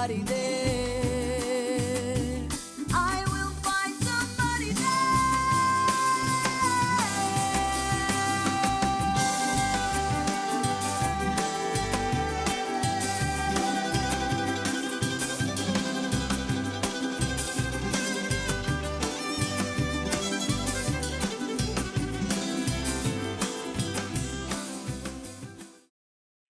somebody there. I will find somebody there.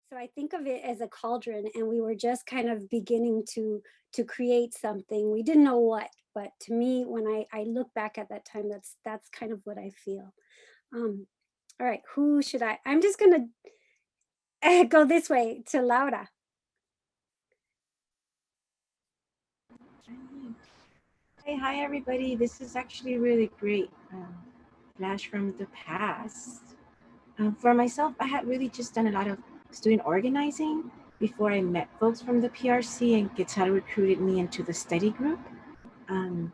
So I think of it as a cauldron, and we were just kind of beginning to create something. We didn't know what, but to me, when I look back at that time, that's kind of what I feel. All right, who should I'm just gonna go this way to Laura. Hi everybody. This is actually really great. Flash from the past. For myself, I had really just done a lot of student organizing before I met folks from the PRC, and Quetzal recruited me into the study group. And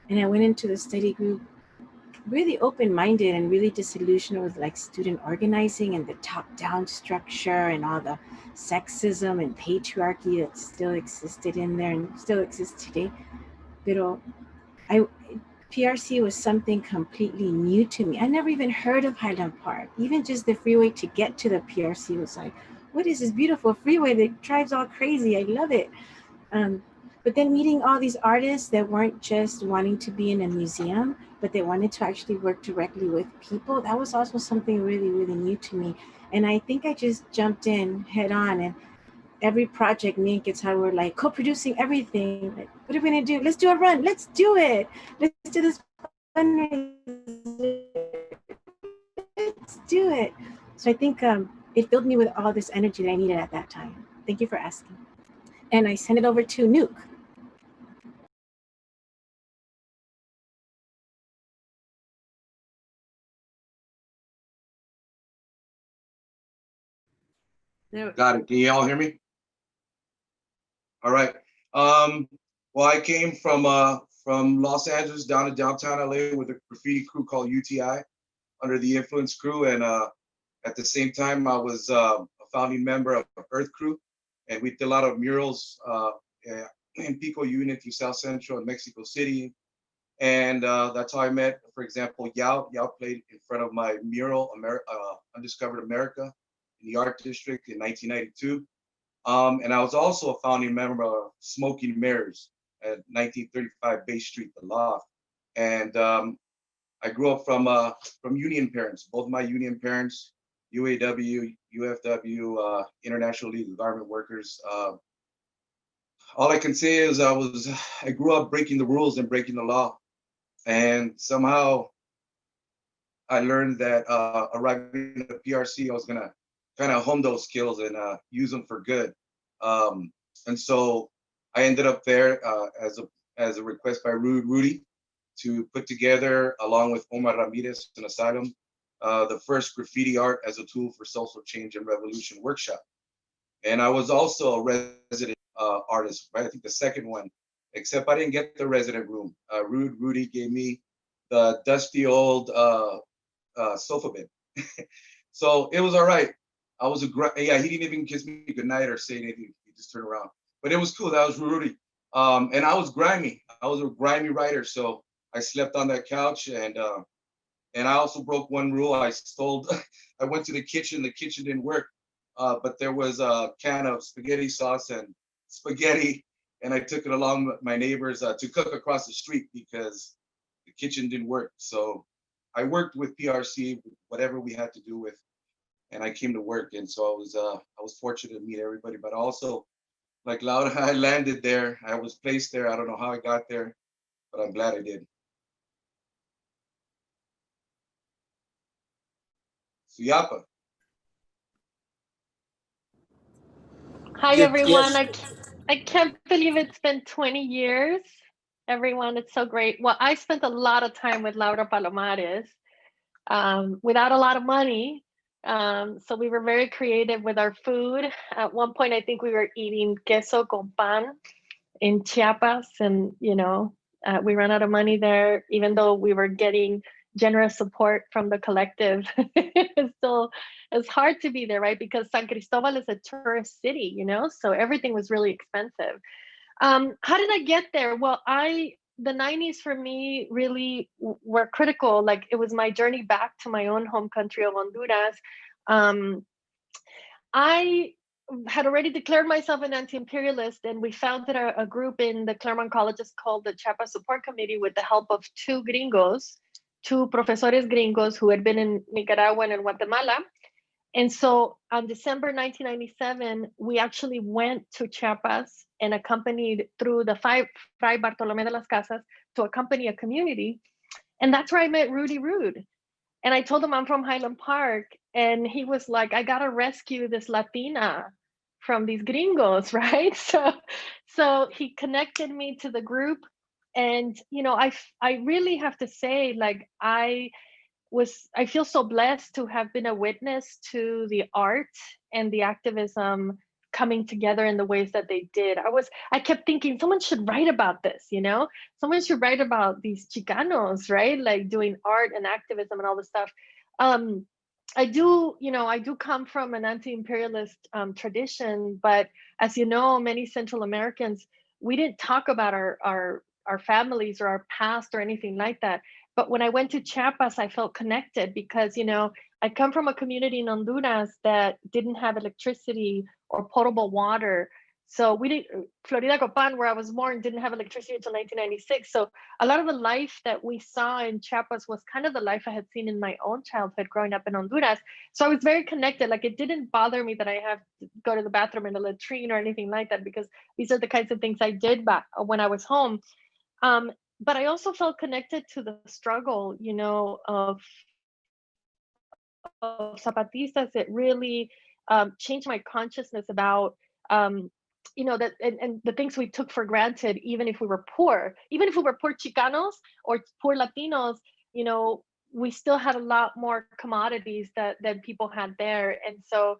I went into the study group really open-minded and really disillusioned with like student organizing and the top-down structure and all the sexism and patriarchy that still existed in there and still exists today. Pero PRC was something completely new to me. I never even heard of Highland Park. Even just the freeway to get to the PRC was like, what is this beautiful freeway that drives all crazy? I love it. But then meeting all these artists that weren't just wanting to be in a museum, but they wanted to actually work directly with people, that was also something really, really new to me. And I think I just jumped in head on, and every project, me and Quetzal were like co-producing everything. Like, what are we gonna do? Let's do a run. Let's do it. Let's do this fundraiser. Let's do it. So I think it filled me with all this energy that I needed at that time. Thank you for asking. And I sent it over to Nuke. Got it. Can you all hear me? All right. Well, I came from Los Angeles down to downtown LA with a graffiti crew called UTI, under the Influence crew, and at the same time I was a founding member of Earth Crew, and we did a lot of murals in Pico Union through South Central and Mexico City, and that's how I met, for example, Yaot. Yaot played in front of my mural, Undiscovered America, in the Art District in 1992. And I was also a founding member of Smoking Mirrors at 1935 Bay Street, The Loft. And I grew up from union parents. Both my union parents, UAW, UFW, International League of Garment Workers. All I can say is I grew up breaking the rules and breaking the law. And somehow I learned that arriving at the PRC, I was gonna kind of hone those skills and use them for good. And so I ended up there as a request by Rudy to put together, along with Omar Ramirez and Asylum, the first graffiti art as a tool for social change and revolution workshop. And I was also a resident artist, right? I think the second one, except I didn't get the resident room. Rudy gave me the dusty old sofa bed. So it was all right. He didn't even kiss me goodnight or say anything. He just turned around. But it was cool. That was Rudy. And I was grimy. I was a grimy writer. So I slept on that couch, and I also broke one rule. I went to the kitchen. The kitchen didn't work, but there was a can of spaghetti sauce and spaghetti, and I took it along with my neighbors to cook across the street because the kitchen didn't work. So I worked with PRC, whatever we had to do with. And I came to work, and so I was fortunate to meet everybody. But also, like Laura, I landed there. I was placed there. I don't know how I got there, but I'm glad I did. Suyapa. Hi everyone. I can't believe it's been 20 years. Everyone, it's so great. Well, I spent a lot of time with Laura Palomares without a lot of money. So we were very creative with our food. At one point, I think we were eating queso con pan in Chiapas, and we ran out of money there, even though we were getting generous support from the collective. It's hard to be there, right? Because San Cristobal is a tourist city, you know, so everything was really expensive. How did I get there? Well, the 90s for me really were critical. Like, it was my journey back to my own home country of Honduras. I had already declared myself an anti-imperialist, and we founded a group in the Claremont colleges called the Chiapas Support Committee with the help of two profesores gringos who had been in Nicaragua and in Guatemala. And so on December 1997, we actually went to Chiapas and accompanied through the Fray Bartolomé de las Casas to accompany a community. And that's where I met Rudy Rude. And I told him I'm from Highland Park. And he was like, I gotta rescue this Latina from these gringos, right? So he connected me to the group. And, you know, I really have to say, like, I feel so blessed to have been a witness to the art and the activism coming together in the ways that they did. I kept thinking someone should write about this, you know, someone should write about these Chicanos, right? Like doing art and activism and all this stuff. I do come from an anti-imperialist tradition, but as you know, many Central Americans, we didn't talk about our families or our past or anything like that. But when I went to Chiapas, I felt connected because, you know, I come from a community in Honduras that didn't have electricity or potable water. So Florida Copan, where I was born, didn't have electricity until 1996. So a lot of the life that we saw in Chiapas was kind of the life I had seen in my own childhood growing up in Honduras. So I was very connected. Like, it didn't bother me that I have to go to the bathroom in a latrine or anything like that, because these are the kinds of things I did back when I was home. But I also felt connected to the struggle, you know, of Zapatistas. It really changed my consciousness about, you know, that and the things we took for granted, even if we were poor Chicanos or poor Latinos, you know, we still had a lot more commodities that people had there. And so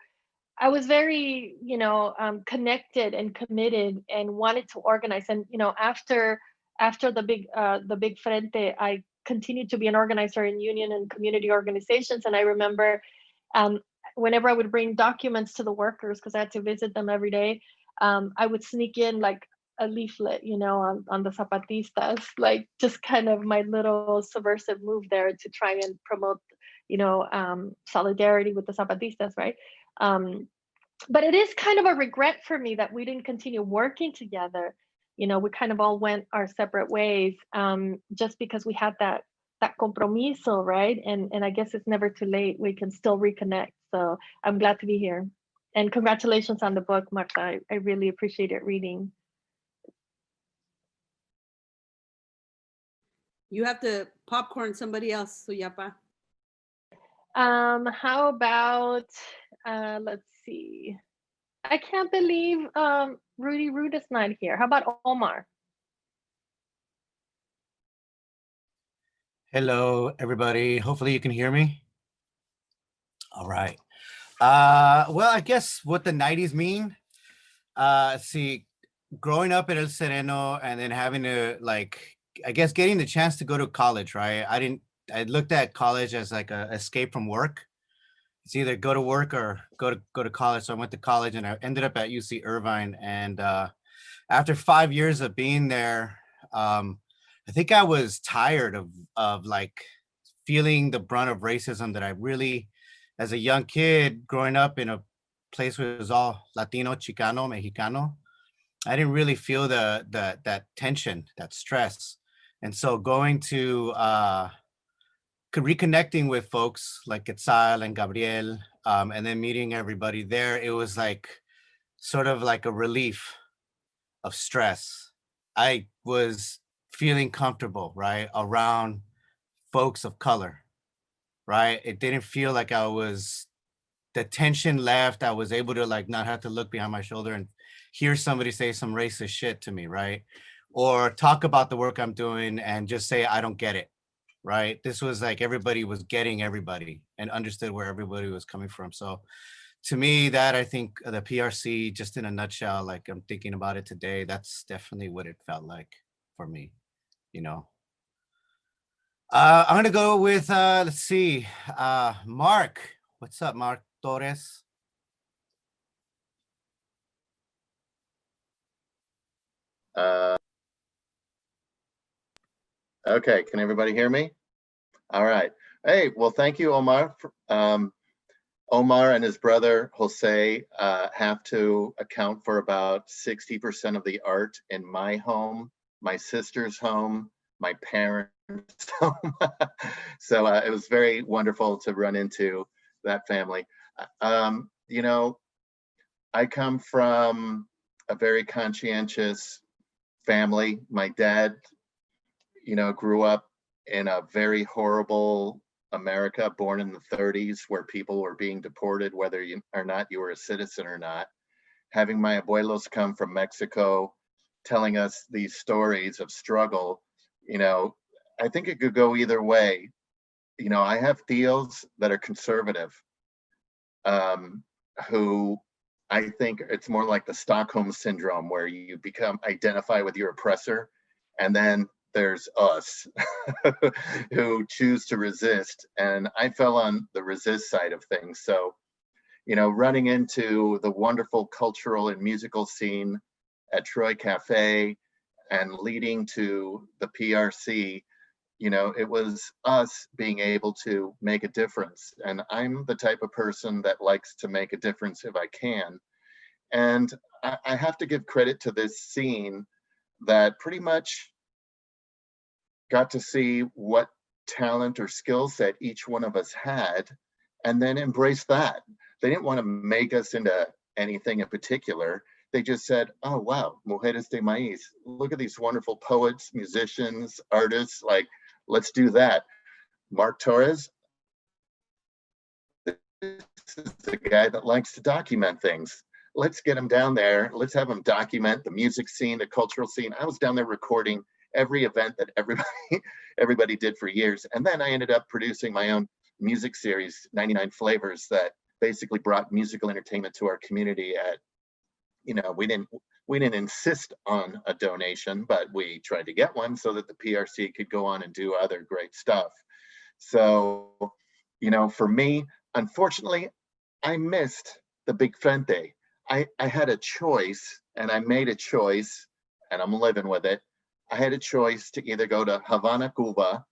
I was very, you know, connected and committed and wanted to organize. And, you know, after the Big Frente, I continued to be an organizer in union and community organizations. And I remember whenever I would bring documents to the workers, because I had to visit them every day, I would sneak in like a leaflet, you know, on the Zapatistas, like just kind of my little subversive move there to try and promote, you know, solidarity with the Zapatistas, right? But it is kind of a regret for me that we didn't continue working together. You know, we kind of all went our separate ways, just because we had that compromiso, right? And I guess it's never too late. We can still reconnect. So I'm glad to be here. And congratulations on the book, Marta. I really appreciate it reading. You have to popcorn somebody else, Suyapa. How about, let's see. I can't believe Rudy Rude is not here. How about Omar? Hello, everybody. Hopefully you can hear me. All right. Well, I guess what the 90s mean, see, growing up in El Sereno and then having to, like, I guess getting the chance to go to college, right? I looked at college as like a escape from work. It's either go to work or go to college. So I went to college and I ended up at UC Irvine. And after 5 years of being there, I think I was tired of like feeling the brunt of racism that I really, as a young kid growing up in a place where it was all Latino, Chicano, Mexicano, I didn't really feel that tension, that stress. And so going to reconnecting with folks like Quetzal and Gabriel, and then meeting everybody there, it was like sort of like a relief of stress. I was feeling comfortable, right, around folks of color, right? It didn't feel like the tension left. I was able to like not have to look behind my shoulder and hear somebody say some racist shit to me, right? Or talk about the work I'm doing and just say, I don't get it, right? This was like everybody was getting everybody and understood where everybody was coming from. So to me, that I think the PRC, just in a nutshell, like I'm thinking about it today, that's definitely what it felt like for me, you know. I'm gonna go with let's see, Mark. What's up, Mark Torres? Okay, can everybody hear me? All right. Hey, well, thank you, Omar. Omar and his brother Jose have to account for about 60% of the art in my home, my sister's home, my parents' home. So it was very wonderful to run into that family. You know, I come from a very conscientious family. My dad, you know, grew up in a very horrible America, born in the 30s, where people were being deported, whether you or not you were a citizen or not. Having my abuelos come from Mexico, telling us these stories of struggle, you know, I think it could go either way. You know, I have tios that are conservative, who I think it's more like the Stockholm syndrome, where you become identify with your oppressor, and then there's us who choose to resist. And I fell on the resist side of things. So, you know, running into the wonderful cultural and musical scene at Troy Cafe and leading to the PRC, you know, it was us being able to make a difference. And I'm the type of person that likes to make a difference if I can. And I have to give credit to this scene that pretty much got to see what talent or skill set each one of us had, and then embrace that. They didn't want to make us into anything in particular. They just said, oh, wow, Mujeres de Maíz. Look at these wonderful poets, musicians, artists, like, let's do that. Mark Torres, this is the guy that likes to document things. Let's get him down there. Let's have him document the music scene, the cultural scene. I was down there recording every event that everybody did for years. And then I ended up producing my own music series, 99 Flavors, that basically brought musical entertainment to our community at, you know, we didn't insist on a donation, but we tried to get one so that the PRC could go on and do other great stuff. So, you know, for me, unfortunately, I missed the Big Frente. I had a choice, and I made a choice, and I'm living with it. I had a choice to either go to Havana, Cuba,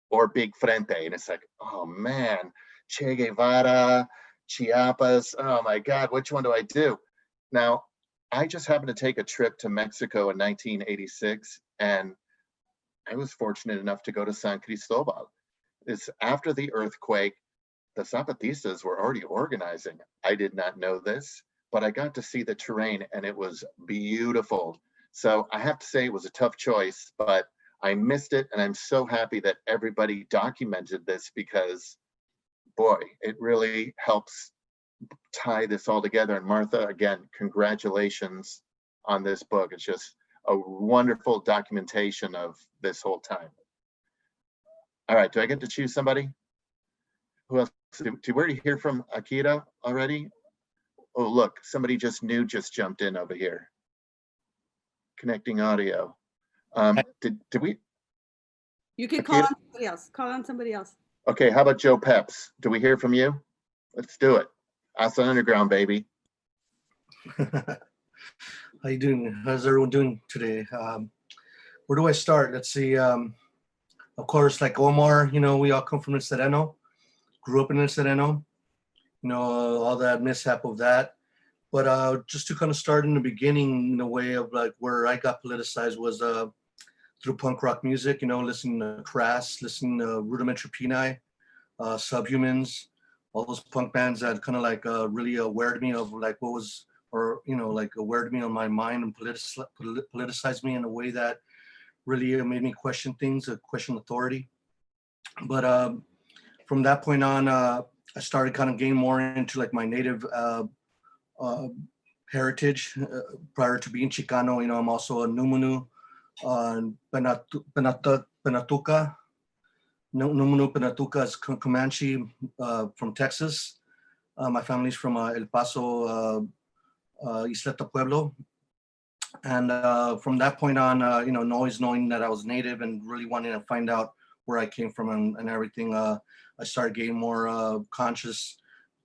or Big Frente. And it's like, oh man, Che Guevara, Chiapas, oh my God, which one do I do? Now, I just happened to take a trip to Mexico in 1986, and I was fortunate enough to go to San Cristobal. It's after the earthquake. The Zapatistas were already organizing. I did not know this, but I got to see the terrain, and it was beautiful. So I have to say it was a tough choice, but I missed it. And I'm so happy that everybody documented this, because boy, it really helps tie this all together. And Martha, again, congratulations on this book. It's just a wonderful documentation of this whole time. All right, do I get to choose somebody? Who else? Did we already hear from Akira already? Oh, look, somebody just jumped in over here. Connecting audio. Did we? You can call on somebody else. Call on somebody else. Okay, how about Joe Peps? Do we hear from you? Let's do it. Asa Underground, baby. How you doing? How's everyone doing today? Where do I start? Let's see. Of course, like Omar, you know, we all come from El Sereno. Grew up in El Sereno. You know, all that mishap of that. But just to kind of start in the beginning, in a way of like where I got politicized was through punk rock music, you know, listening to Crass, listening to Rudimentary Peni, Subhumans, all those punk bands that kind of like really awared me of like what was, or, you know, like awared me on my mind and politicized me in a way that really made me question things, question authority. But from that point on, I started kind of getting more into like my native heritage. Prior to being Chicano, you know, I'm also a Numunu, Penatuca. Numunu Penatuca is Comanche from Texas. My family's from El Paso, Isleta Pueblo. And from that point on, you know, always knowing that I was native and really wanting to find out where I came from and everything. I started getting more conscious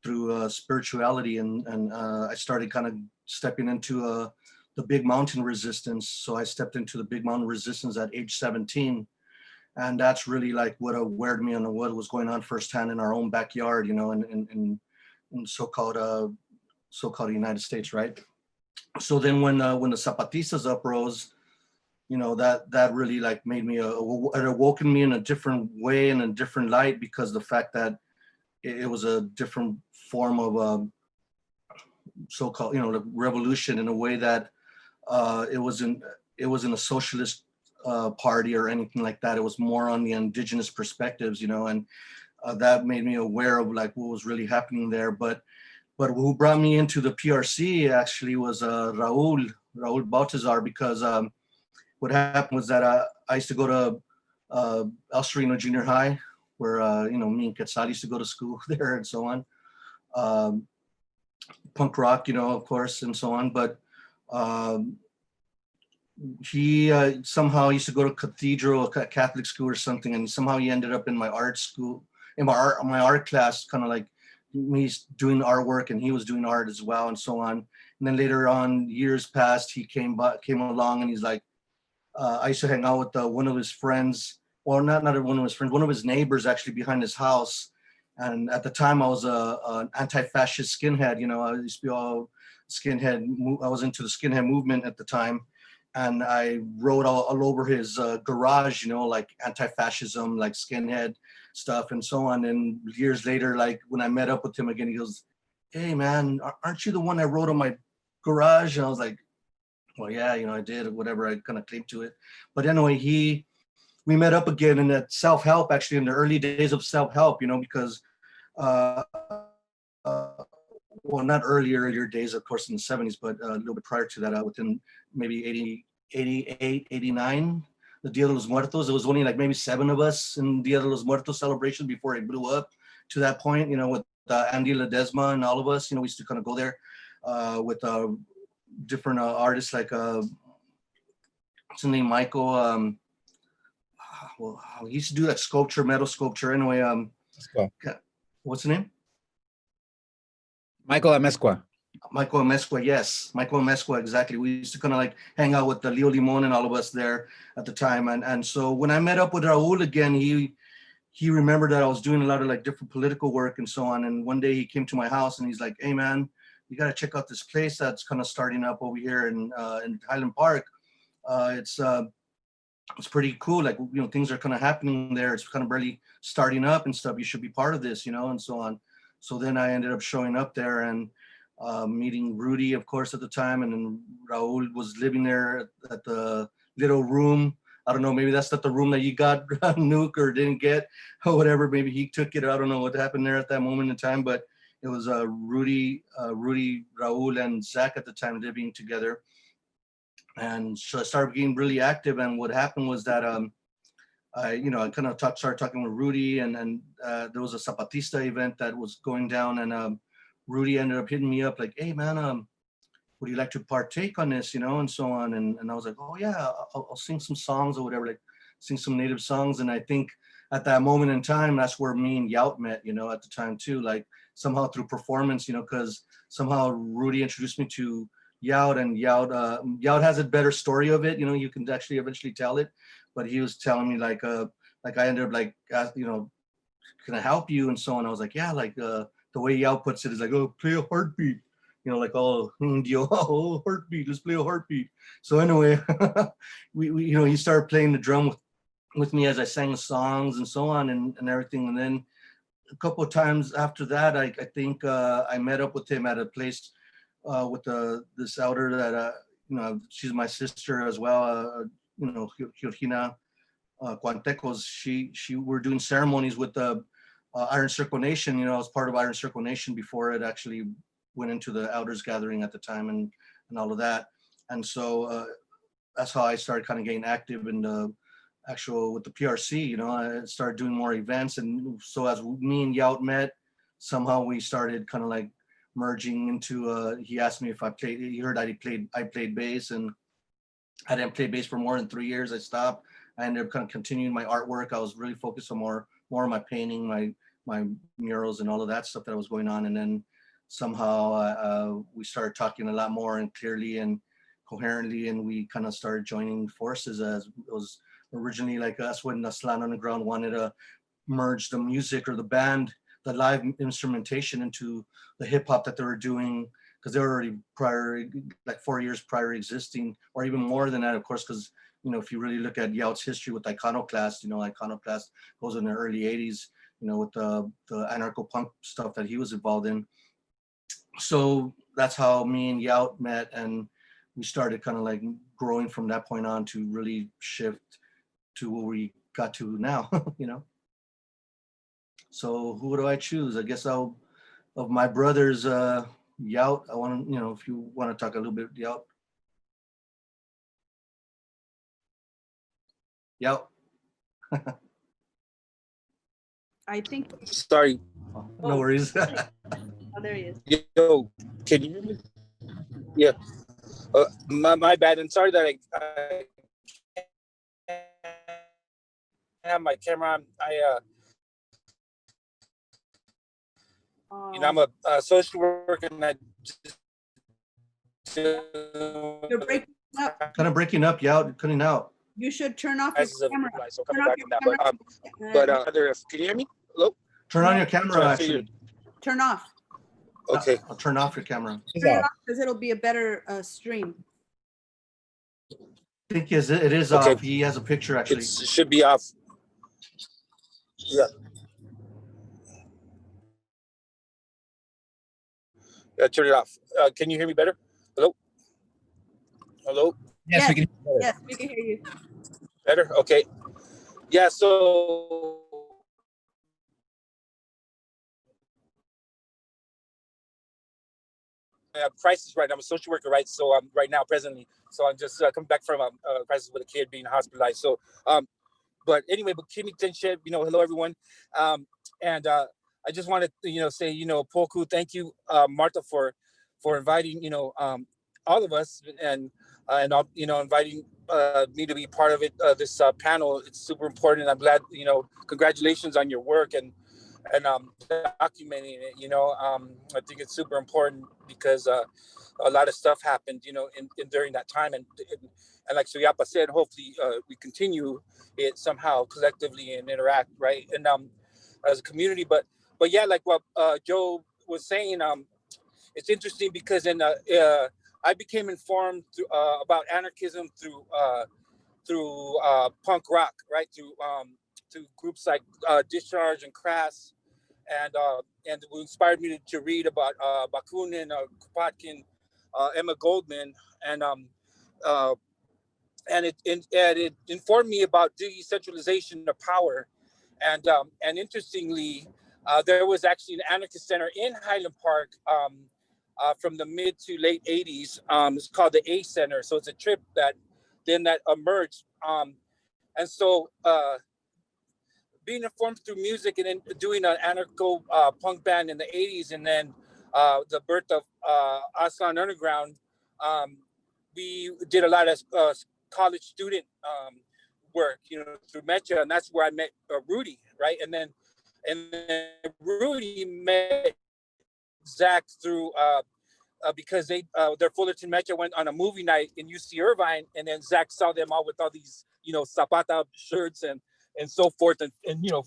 through spirituality, and I started kind of stepping into the big mountain resistance. So I stepped into the big mountain resistance at age 17. And that's really like what awared me on what was going on firsthand in our own backyard, you know, in so-called United States, right? So then when the Zapatistas uprose, you know, that really like made me, it awoken me in a different way and a different light, because the fact that it was a different form of so-called, you know, the revolution, in a way that it wasn't a socialist party or anything like that. It was more on the indigenous perspectives, you know, and that made me aware of like what was really happening there. But who brought me into the PRC actually was Raul Baltazar, because what happened was that I used to go to El Sereno Junior High, where you know, me and Quetzal used to go to school there and so on. Punk rock, you know, of course, and so on. But he somehow used to go to Cathedral, a Catholic school or something, and somehow he ended up in my art school, in my art class, kind of like me doing artwork, and he was doing art as well, and so on. And then later on, years passed, he came along, and he's like, I used to hang out with one of his friends, or not one of his friends, one of his neighbors actually behind his house. And at the time, I was an anti-fascist skinhead. You know, I used to be all skinhead. I was into the skinhead movement at the time, and I wrote all over his garage, you know, like anti-fascism, like skinhead stuff, and so on. And years later, like when I met up with him again, he goes, "Hey, man, aren't you the one I wrote on my garage?" And I was like, "Well, yeah, you know, I did," or whatever. I kind of claimed to it. But anyway, we met up again in that self-help, actually in the early days of self-help, you know, because, well, not earlier days, of course, in the 70s, but a little bit prior to that, within maybe 88, 89, the Dia de los Muertos. It was only like maybe 7 of us in Dia de los Muertos celebration before it blew up to that point, you know, with Andy Ledesma and all of us. You know, we used to kind of go there with different artists, like what's his name, Michael, well, he used to do that sculpture, metal sculpture. Anyway, what's the name? Michael Amezcua. Michael Amezcua, yes. Michael Amezcua, exactly. We used to kind of like hang out with the Leo Limon and all of us there at the time. And so when I met up with Raul again, he remembered that I was doing a lot of like different political work and so on. And one day he came to my house and he's like, "Hey man, you got to check out this place that's kind of starting up over here in Highland Park. It's pretty cool. Like, you know, things are kind of happening there. It's kind of really starting up and stuff. You should be part of this, you know," and so on. So then I ended up showing up there and meeting Rudy, of course, at the time. And then Raul was living there at the little room. I don't know, maybe that's not the room that you got, Nuke, or didn't get, or whatever. Maybe he took it. I don't know what happened there at that moment in time, but it was Rudy, Raul, and Zach at the time living together. And so I started getting really active. And what happened was that I kind of started talking with Rudy, and there was a Zapatista event that was going down, and Rudy ended up hitting me up like, "Hey man, would you like to partake on this?" You know, and so on. And I was like, "Oh yeah, I'll sing some songs or whatever, like sing some native songs." And I think at that moment in time, that's where me and Yaot met, you know, at the time too, like somehow through performance, you know, because somehow Rudy introduced me to Yaot, and Yaot has a better story of it, you know, you can actually eventually tell it. But he was telling me like I ended up like, you know, "Can I help you?" and so on. I was like, "Yeah," like the way Yaot puts it is like, "Oh, play a heartbeat," you know, like, "Oh, Indio, oh, heartbeat, let's play a heartbeat." So anyway, we you know, he started playing the drum with me as I sang the songs and so on and everything. And then a couple of times after that, I think I met up with him at a place with this elder that you know, she's my sister as well, you know, Georgina Cuantecos. She were doing ceremonies with the Iron Circle Nation. You know, I was part of Iron Circle Nation before it actually went into the elders gathering at the time and all of that. And so that's how I started kind of getting active in the actual with the PRC. You know, I started doing more events, and so as me and Yaot met, somehow we started kind of like merging into. He asked me if I played. He heard that I played bass, and I didn't play bass for more than 3 years. I stopped. I ended up kind of continuing my artwork. I was really focused on more on my painting, my murals and all of that stuff that was going on. And then somehow we started talking a lot more and clearly and coherently, and we kind of started joining forces. As it was originally like us when Tylana Underground wanted to merge the music or the band, the live instrumentation into the hip hop that they were doing, because they were already prior, like 4 years prior existing, or even more than that, of course, because if you really look at Yaot's history with Iconoclast, Iconoclast goes in the early 80s, with the anarcho-punk stuff that he was involved in. So that's how me and Yaot met, and we started kind of like growing from that point on to really shift to where we got to now, So who do I choose? I guess of my brothers, Yaot, I want to, if you want to talk a little bit, Yaot. Yaot. I think. Sorry. Oh, no worries. Oh, there he is. Yo, can you hear me? Yeah. My bad. And sorry that I have my camera on. I'm a social worker, and I You're breaking up. Kind of breaking up, Yaot, cutting out. You should turn off your camera. So coming back on that, can you hear me? Hello? Turn on your camera, actually. Turn off. Okay. I'll turn off your camera. Turn it off because it'll be a better stream. I think it is Okay. off. He has a picture, actually. It should be off. Yeah. Turn it off. Can you hear me better? Hello? Hello? Yes, we can. Yes, we can hear you. Better? Okay. Yeah, so crisis right now. I'm a social worker, right? So I'm right now presently. So I'm just coming back from a crisis with a kid being hospitalized. So, but anyway, but Kimi Tenshe, hello everyone. And I just want to, say, Poku, thank you, Marta, for inviting, all of us and inviting me to be part of it, this panel. It's super important. I'm glad, congratulations on your work and documenting it. I think it's super important because a lot of stuff happened, in during that time, and like Suyapa said, hopefully we continue it somehow collectively and interact, right, and as a community. But yeah, like what Joe was saying, it's interesting because I became informed about anarchism through punk rock, right? Through groups like Discharge and Crass, and who inspired me to read about Bakunin, Kropotkin, Emma Goldman, and it informed me about decentralization of power, and interestingly, there was actually an anarchist center in Highland Park from the mid to late 80s. It's called the A Center. So it's a trip that emerged. And so being informed through music and then doing an anarcho punk band in the 80s, and then the birth of Aslan Underground, we did a lot of college student work, through Mecha, and that's where I met Rudy, right? And then Rudy met Zach through because their Fullerton Mecha went on a movie night in UC Irvine, and then Zach saw them all with all these, Zapata shirts and so forth, and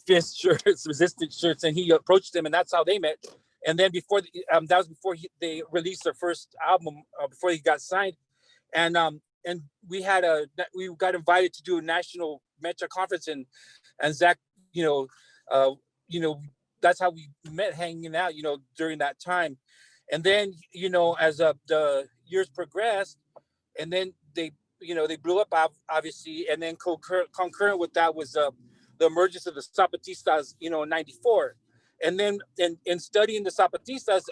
fist shirts, resistance shirts, and he approached them, and that's how they met. And then before that was before they released their first album, before he got signed, and we got invited to do a national Mecha conference, and Zach, that's how we met, hanging out, during that time. And then, as the years progressed, and then they blew up, obviously, and then concurrent with that was the emergence of the Zapatistas, in '94. And then in studying the Zapatistas,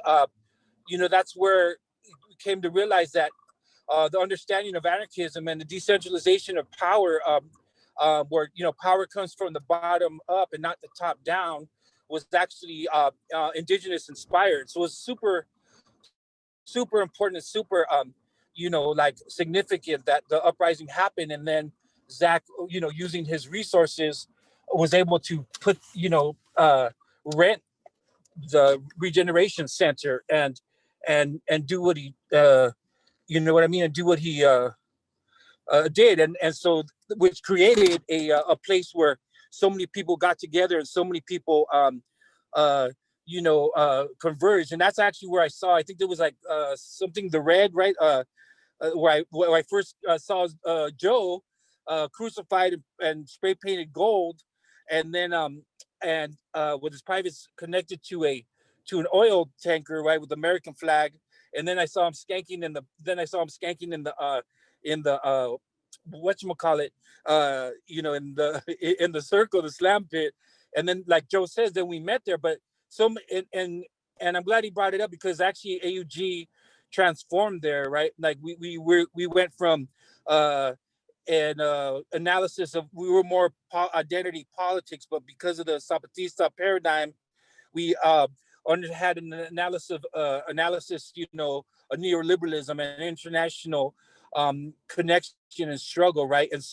that's where we came to realize that the understanding of anarchism and the decentralization of power, where power comes from the bottom up and not the top down, was actually indigenous inspired. So it's super important and super like significant that the uprising happened. And then Zach, using his resources, was able to put, rent the regeneration center and do what he, you know what I mean, and do what he did, and so which created a place where so many people got together and so many people converged, and that's actually where I saw. I think there was like something the red, right? Where I first saw Joe crucified and spray painted gold, and then with his privates connected to an oil tanker, right, with the American flag, and then I saw him skanking in the whatchamacallit, in the circle, the slam pit, and then like Joe says, then we met there, but and I'm glad he brought it up because actually AUG transformed there, right? Like we went from an analysis of, we were more identity politics, but because of the Zapatista paradigm, we had an analysis of neoliberalism and international connection and struggle, right? And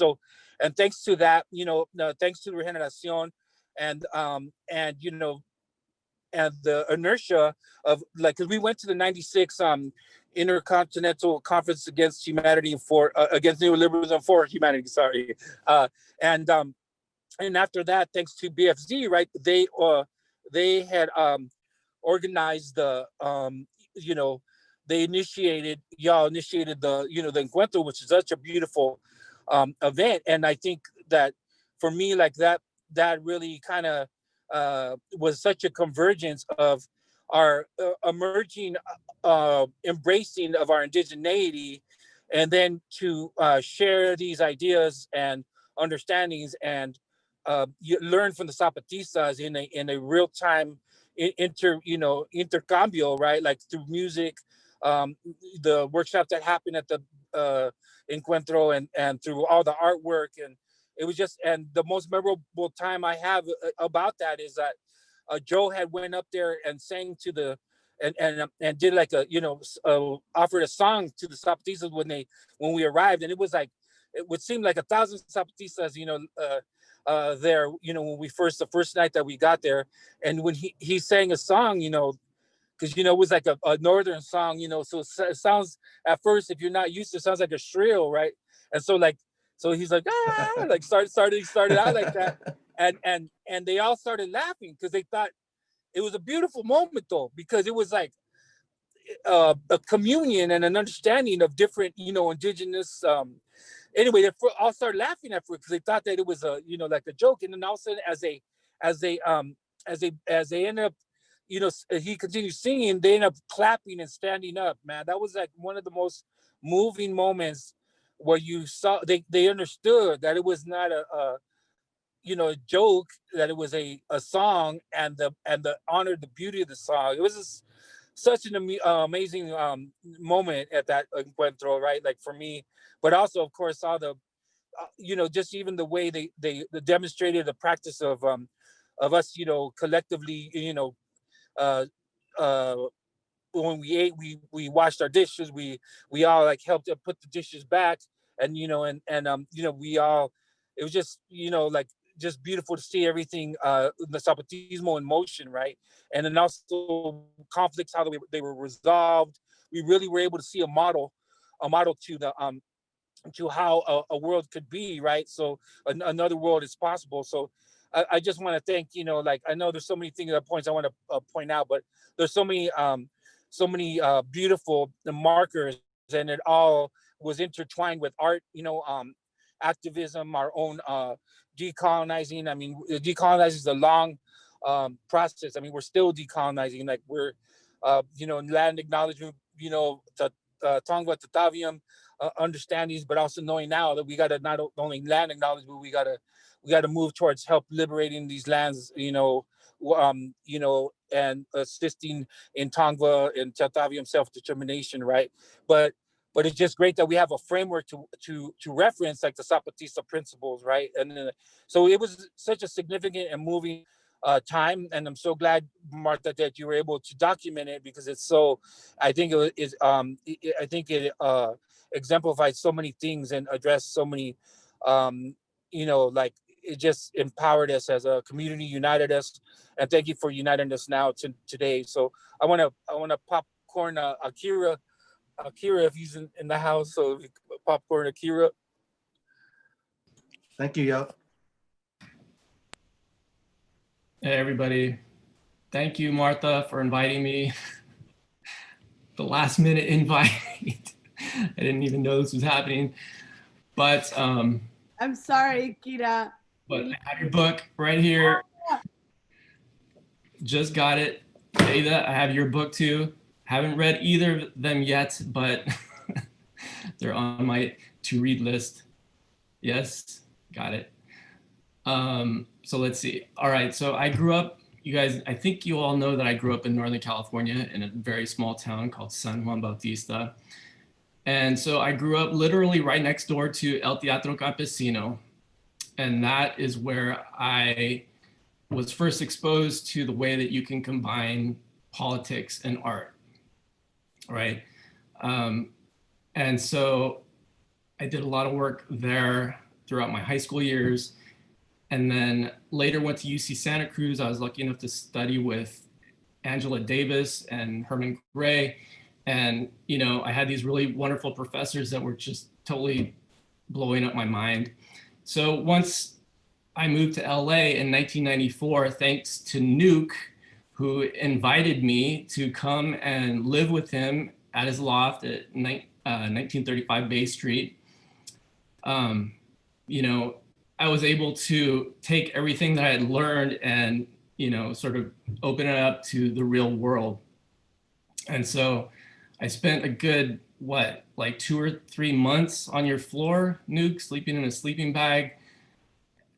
thanks to that, thanks to Regeneración and and the inertia of, like, because we went to the 96 Intercontinental Conference against Humanity against neoliberalism for humanity, sorry. And after that, thanks to BFZ, right, they had organized y'all initiated the the encuentro, which is such a beautiful event. And I think that for me, like that really kind of was such a convergence of our emerging embracing of our indigeneity, and then to share these ideas and understandings and you learn from the Zapatistas in a real time intercambio, right? Like through music, the workshops that happened at the encuentro, and through all the artwork. And it was just, and the most memorable time I have about that is that Joe had went up there and sang to the and did like a offered a song to the Zapatistas when we arrived, and it was like, it would seem like 1,000 Zapatistas there, when the first night that we got there. And when he sang a song, because it was like a northern song, so it sounds, at first, if you're not used to it, sounds like a shrill, right? And so he's like, like started out like that, and they all started laughing because they thought it was a beautiful moment, though, because it was like a communion and an understanding of different, indigenous. Anyway, they all started laughing at first because they thought that it was like a joke, and then all of a sudden, as they ended up, he continued singing, they ended up clapping and standing up. Man, that was like one of the most moving moments where you saw they understood that it was not a joke, that it was a song, and the honored the beauty of the song. It was just such an amazing moment at that encuentro, right? Like for me, but also, of course, all the just even the way they demonstrated the practice of us, collectively, uh, uh, when we ate, we washed our dishes, we all like helped put the dishes back, and we all, it was just like just beautiful to see everything, the Zapatismo in motion, right? And then also conflicts, how they were resolved. We really were able to see a model to the to how a world could be, right? So another world is possible. So I just want to thank, like, I know there's so many things, points I want to point out, but there's so many beautiful markers, and it all was intertwined with art, activism, our own decolonizing. I mean, decolonizing is a long process. I mean, we're still decolonizing. Like we're, land acknowledgement, Tongva Tatavium understandings, but also knowing now that we got to not only land acknowledgement, but we got to move towards help liberating these lands, and assisting in Tongva and Tatavium self-determination, right? But it's just great that we have a framework to reference, like the Zapatista principles, right? And so it was such a significant and moving time, and I'm so glad, Marta, that you were able to document it, because it's so, I think it is, I think it exemplifies so many things and addressed so many You know, like it just empowered us as a community, united us, and thank you for uniting us now today. So I want to popcorn Akira, if he's in the house. So popcorn Akira. Thank you, Yaot. Hey, everybody. Thank you, Martha, for inviting me. The last minute invite. I didn't even know this was happening. But I'm sorry, Kira. But I have your book right here. Just got it. Aida, I have your book too. Haven't read either of them yet, but they're on my to-read list. Yes, got it. So let's see. All right, so I grew up, you guys, I think you all know that I grew up in Northern California in a very small town called San Juan Bautista. And so I grew up literally right next door to El Teatro Campesino. And that is where I was first exposed to the way that you can combine politics and art, right? And so I did a lot of work there throughout my high school years. And then later went to UC Santa Cruz. I was lucky enough to study with Angela Davis and Herman Gray. And, you know, I had these really wonderful professors that were just totally blowing up my mind. So once I moved to LA in 1994, thanks to Nuke, who invited me to come and live with him at his loft at 1935 Bay Street. You know, I was able to take everything that I had learned and, you know, sort of open it up to the real world. And so I spent a good, what, like 2 or 3 months on your floor, Nuke, sleeping in a sleeping bag,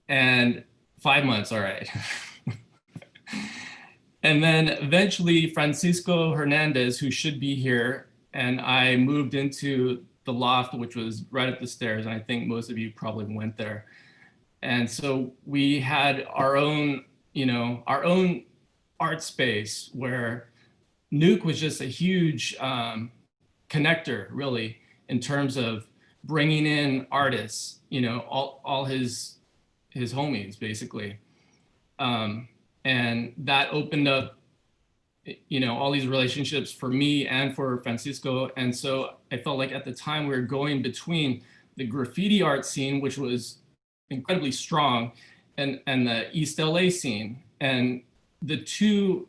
and 5 months, all right. And then eventually Francisco Hernandez, who should be here, and I moved into the loft, which was right up the stairs. And I think most of you probably went there. And so we had our own, you know, our own art space where Nuke was just a huge connector, really, in terms of bringing in artists, you know, all his homies, basically. And that opened up, you know, all these relationships for me and for Francisco. And so I felt like at the time we were going between the graffiti art scene, which was incredibly strong, and the East LA scene. And the two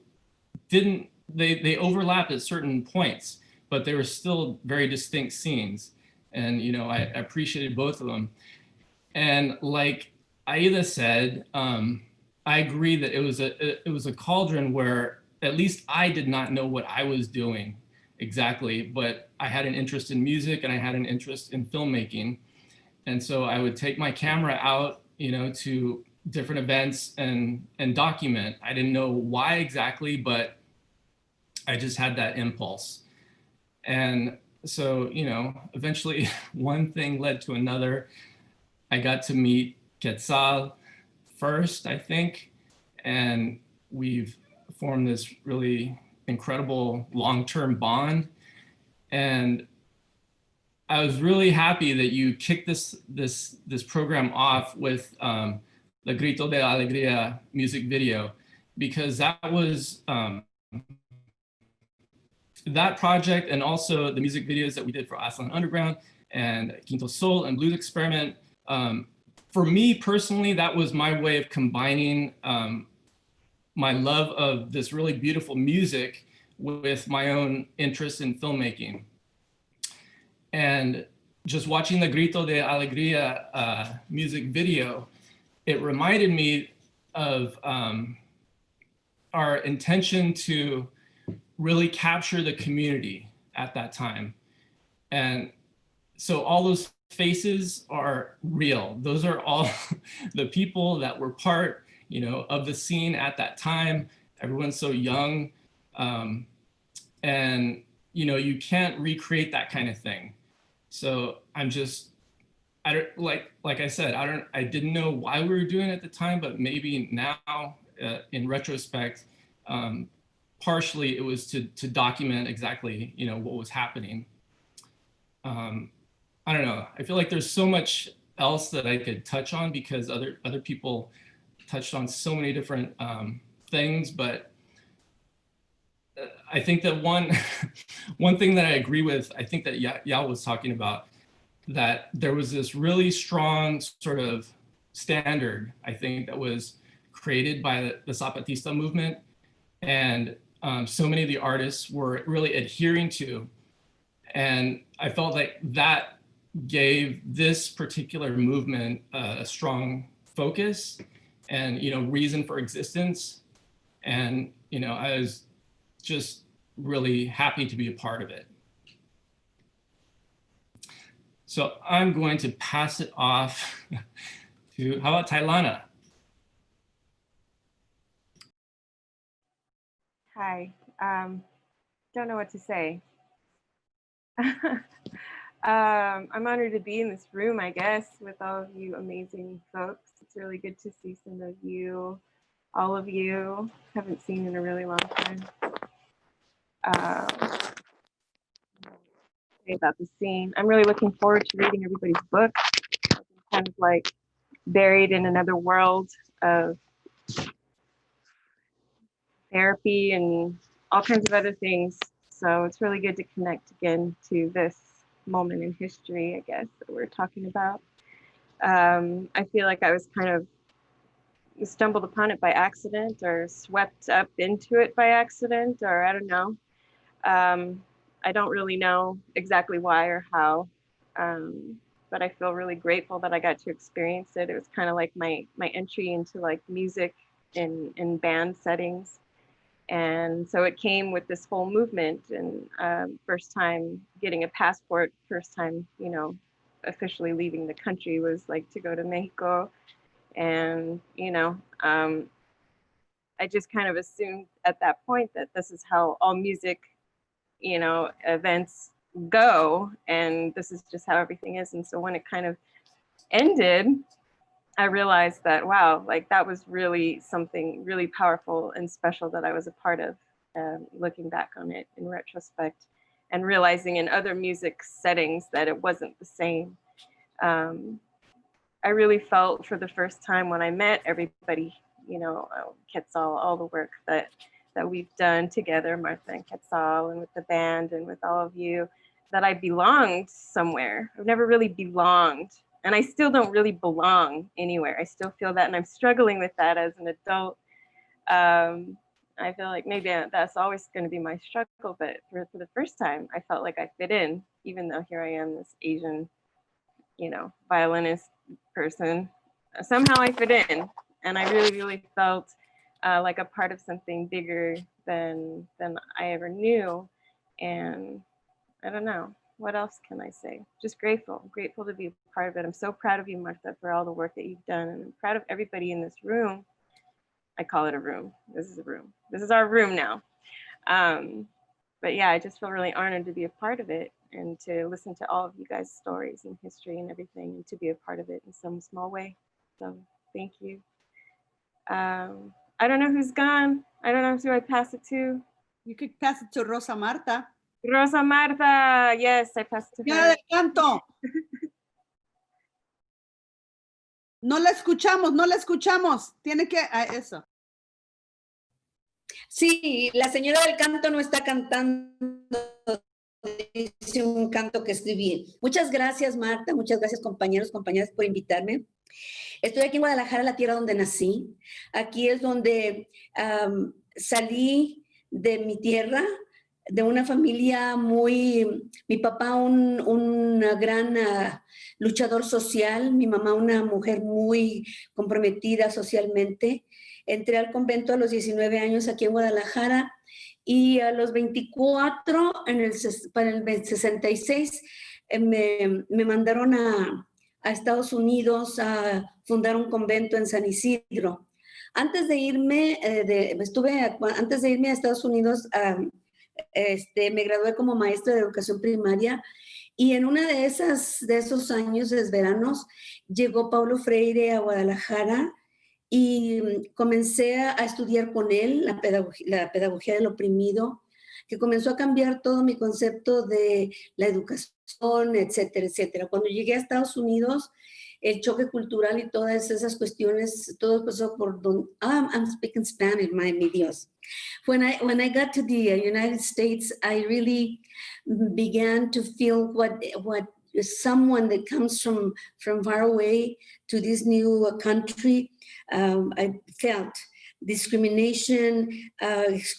didn't, they overlapped at certain points, but they were still very distinct scenes. And, you know, I appreciated both of them. And like Aida said, I agree that it was a cauldron where at least I did not know what I was doing exactly, but I had an interest in music and I had an interest in filmmaking. And so I would take my camera out, you know, to different events and document. I didn't know why exactly, but I just had that impulse. And so, you know, eventually one thing led to another. I got to meet Quetzal first, I think, and we've formed this really incredible long-term bond. And I was really happy that you kicked this program off with the Grito de Alegría music video, because that was that project, and also the music videos that we did for Aslan Underground and Quinto Sol and Blues Experiment. For me personally, that was my way of combining my love of this really beautiful music with my own interest in filmmaking. And just watching the Grito de Alegría music video, it reminded me of our intention to really capture the community at that time. And so all those faces are real. Those are all the people that were part, you know, of the scene at that time. Everyone's so young. And, you know, you can't recreate that kind of thing. So I'm just, I don't, like I said, I didn't know why we were doing it at the time, but maybe now in retrospect, partially it was to document exactly, you know, what was happening. I don't know. I feel like there's so much else that I could touch on because other people touched on so many different things, but I think that one thing that I agree with, I think that Yaot was talking about, that there was this really strong sort of standard, I think, that was created by the Zapatista movement. And so many of the artists were really adhering to. And I felt like that gave this particular movement a strong focus and, reason for existence. And, I was just really happy to be a part of it. So I'm going to pass it off to, how about Tylana? Hi, don't know what to say. I'm honored to be in this room, I guess, with all of you amazing folks. It's really good to see some of you, all of you, haven't seen in a really long time. About the scene. I'm really looking forward to reading everybody's book. I'm kind of like buried in another world of therapy and all kinds of other things. So it's really good to connect again to this moment in history, I guess, that we're talking about. I feel like I was kind of stumbled upon it by accident or swept up into it by accident, or I don't know. I don't really know exactly why or how, but I feel really grateful that I got to experience it. It was kind of like my entry into like music in band settings. And so it came with this whole movement, and first time getting a passport, first time, officially leaving the country was like to go to Mexico. And, I just kind of assumed at that point that this is how all music, events go, and this is just how everything is. And so when it kind of ended, I realized that, wow, like that was really something really powerful and special that I was a part of, looking back on it in retrospect and realizing in other music settings that it wasn't the same. I really felt for the first time when I met everybody, Quetzal, all the work that we've done together, Martha and Quetzal, and with the band and with all of you, that I belonged somewhere. I've never really belonged, and I still don't really belong anywhere. I still feel that, and I'm struggling with that as an adult. I feel like maybe that's always going to be my struggle, but for the first time, I felt like I fit in, even though here I am, this Asian, violinist person. Somehow I fit in, and I really, really felt like a part of something bigger than I ever knew. And I don't know, what else can I say? Just grateful to be a part of it. I'm so proud of you, Martha, for all the work that you've done, and I'm proud of everybody in this room. I call it a room. This is a room. This is our room now. But yeah, I just feel really honored to be a part of it and to listen to all of you guys' stories and history and everything, and to be a part of it in some small way. So thank you. I don't know who's gone. I don't know who I pass it to. You could pass it to Rosa Marta. Rosa Marta, yes, I pass it to Señora her. del Canto. No la escuchamos. Tiene que, eso. Sí, la señora del canto no está cantando, dice un canto que escribí. Muchas gracias, Marta, muchas gracias, compañeros, compañeras, por invitarme. Estoy aquí en Guadalajara, la tierra donde nací. Aquí es donde salí de mi tierra, de una familia mi papá un gran luchador social, mi mamá una mujer muy comprometida socialmente. Entré al convento a los 19 años aquí en Guadalajara y a los 24, para el 66, me mandaron a Estados Unidos a fundar un convento en San Isidro. Antes de irme, antes de irme a Estados Unidos, me gradué como maestra de educación primaria, y en una de esos años, de veranos, llegó Paulo Freire a Guadalajara y comencé a estudiar con él la pedagogía del oprimido, que comenzó a cambiar todo mi concepto de la educación, etcétera, etcétera. Cuando llegué a Estados Unidos, el choque cultural y todas esas cuestiones, todo eso por donde, I'm speaking Spanish, mi Dios. When I got to the United States, I really began to feel what someone that comes from far away to this new country, I felt discrimination,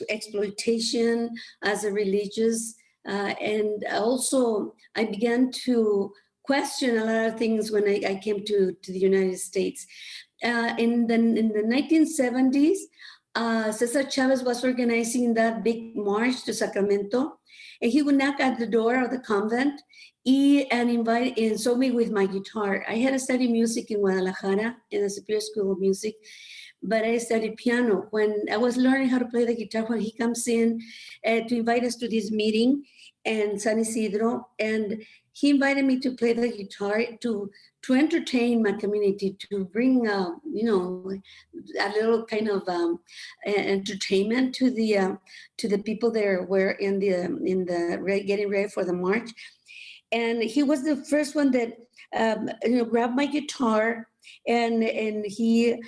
exploitation as a religious, and also I began to question a lot of things when I came to the United States. In the 1970s, Cesar Chavez was organizing that big march to Sacramento, and he would knock at the door of the convent and saw me with my guitar. I had studied music in Guadalajara in the Superior School of Music, but I studied piano. When I was learning how to play the guitar, when he comes in to invite us to this meeting in San Isidro, and he invited me to play the guitar to entertain my community, to bring a little kind of entertainment to the people there were in the getting ready for the march. And he was the first one that grabbed my guitar and he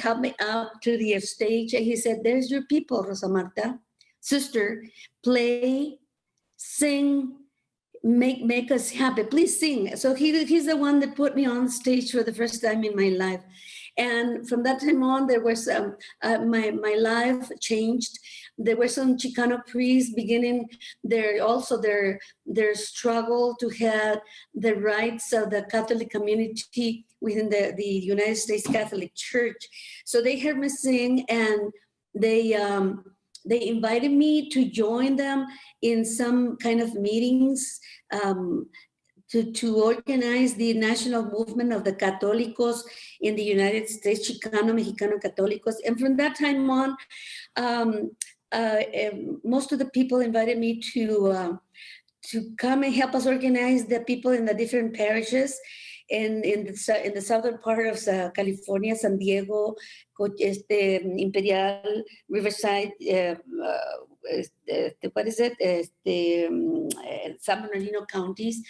helped me up to the stage, and he said, "There's your people, Rosa Marta, sister, play, sing, make us happy. Please sing." So he's the one that put me on stage for the first time in my life. And from that time on, there was my life changed. There were some Chicano priests beginning their struggle to have the rights of the Catholic community within the United States Catholic Church. So they heard me sing, and they invited me to join them in some kind of meetings to organize the national movement of the Católicos in the United States, Chicano, Mexicano Católicos. And from that time on, most of the people invited me to come and help us organize the people in the different parishes in the southern part of California, San Diego, Imperial, Riverside, what is it? San Bernardino counties.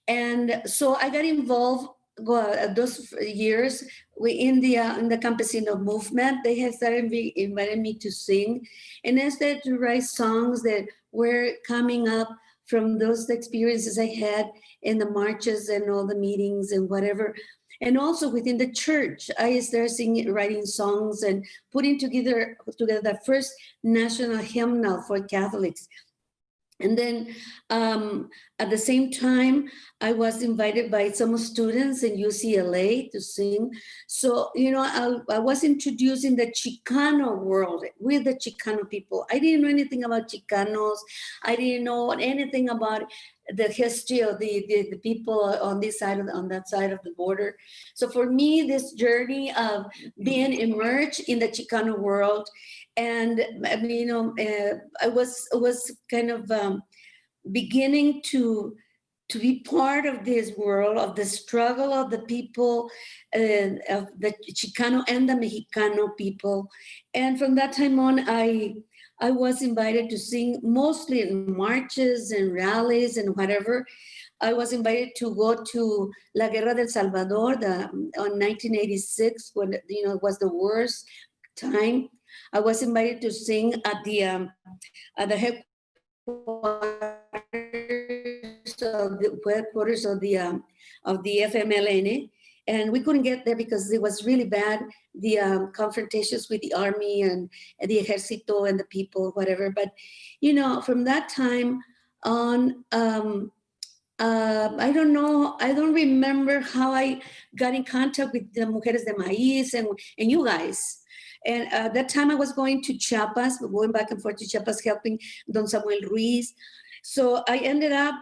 And so I got involved those years in the campesino movement. They had started inviting me to sing, and I started to write songs that were coming up from those experiences I had in the marches and all the meetings and whatever. And also within the church, I started writing songs and putting together the first national hymnal for Catholics. And then at the same time, I was invited by some students in UCLA to sing. So, I was introduced in the Chicano world with the Chicano people. I didn't know anything about Chicanos. I didn't know anything about the history of the people on this side on that side of the border. So for me, this journey of being immersed in the Chicano world, and I was kind of beginning to be part of this world of the struggle of the people, of the Chicano and the Mexicano people. And from that time on, I was invited to sing mostly in marches and rallies and whatever. I was invited to go to La Guerra del Salvador on 1986, when it was the worst time. I was invited to sing at the headquarters of the FMLN, and we couldn't get there because it was really bad, the confrontations with the army and the ejército and the people, whatever. But from that time on, I don't know, I don't remember how I got in contact with the Mujeres de Maíz and you guys. And at that time I was going to Chiapas, going back and forth to Chiapas, helping Don Samuel Ruiz. So I ended up,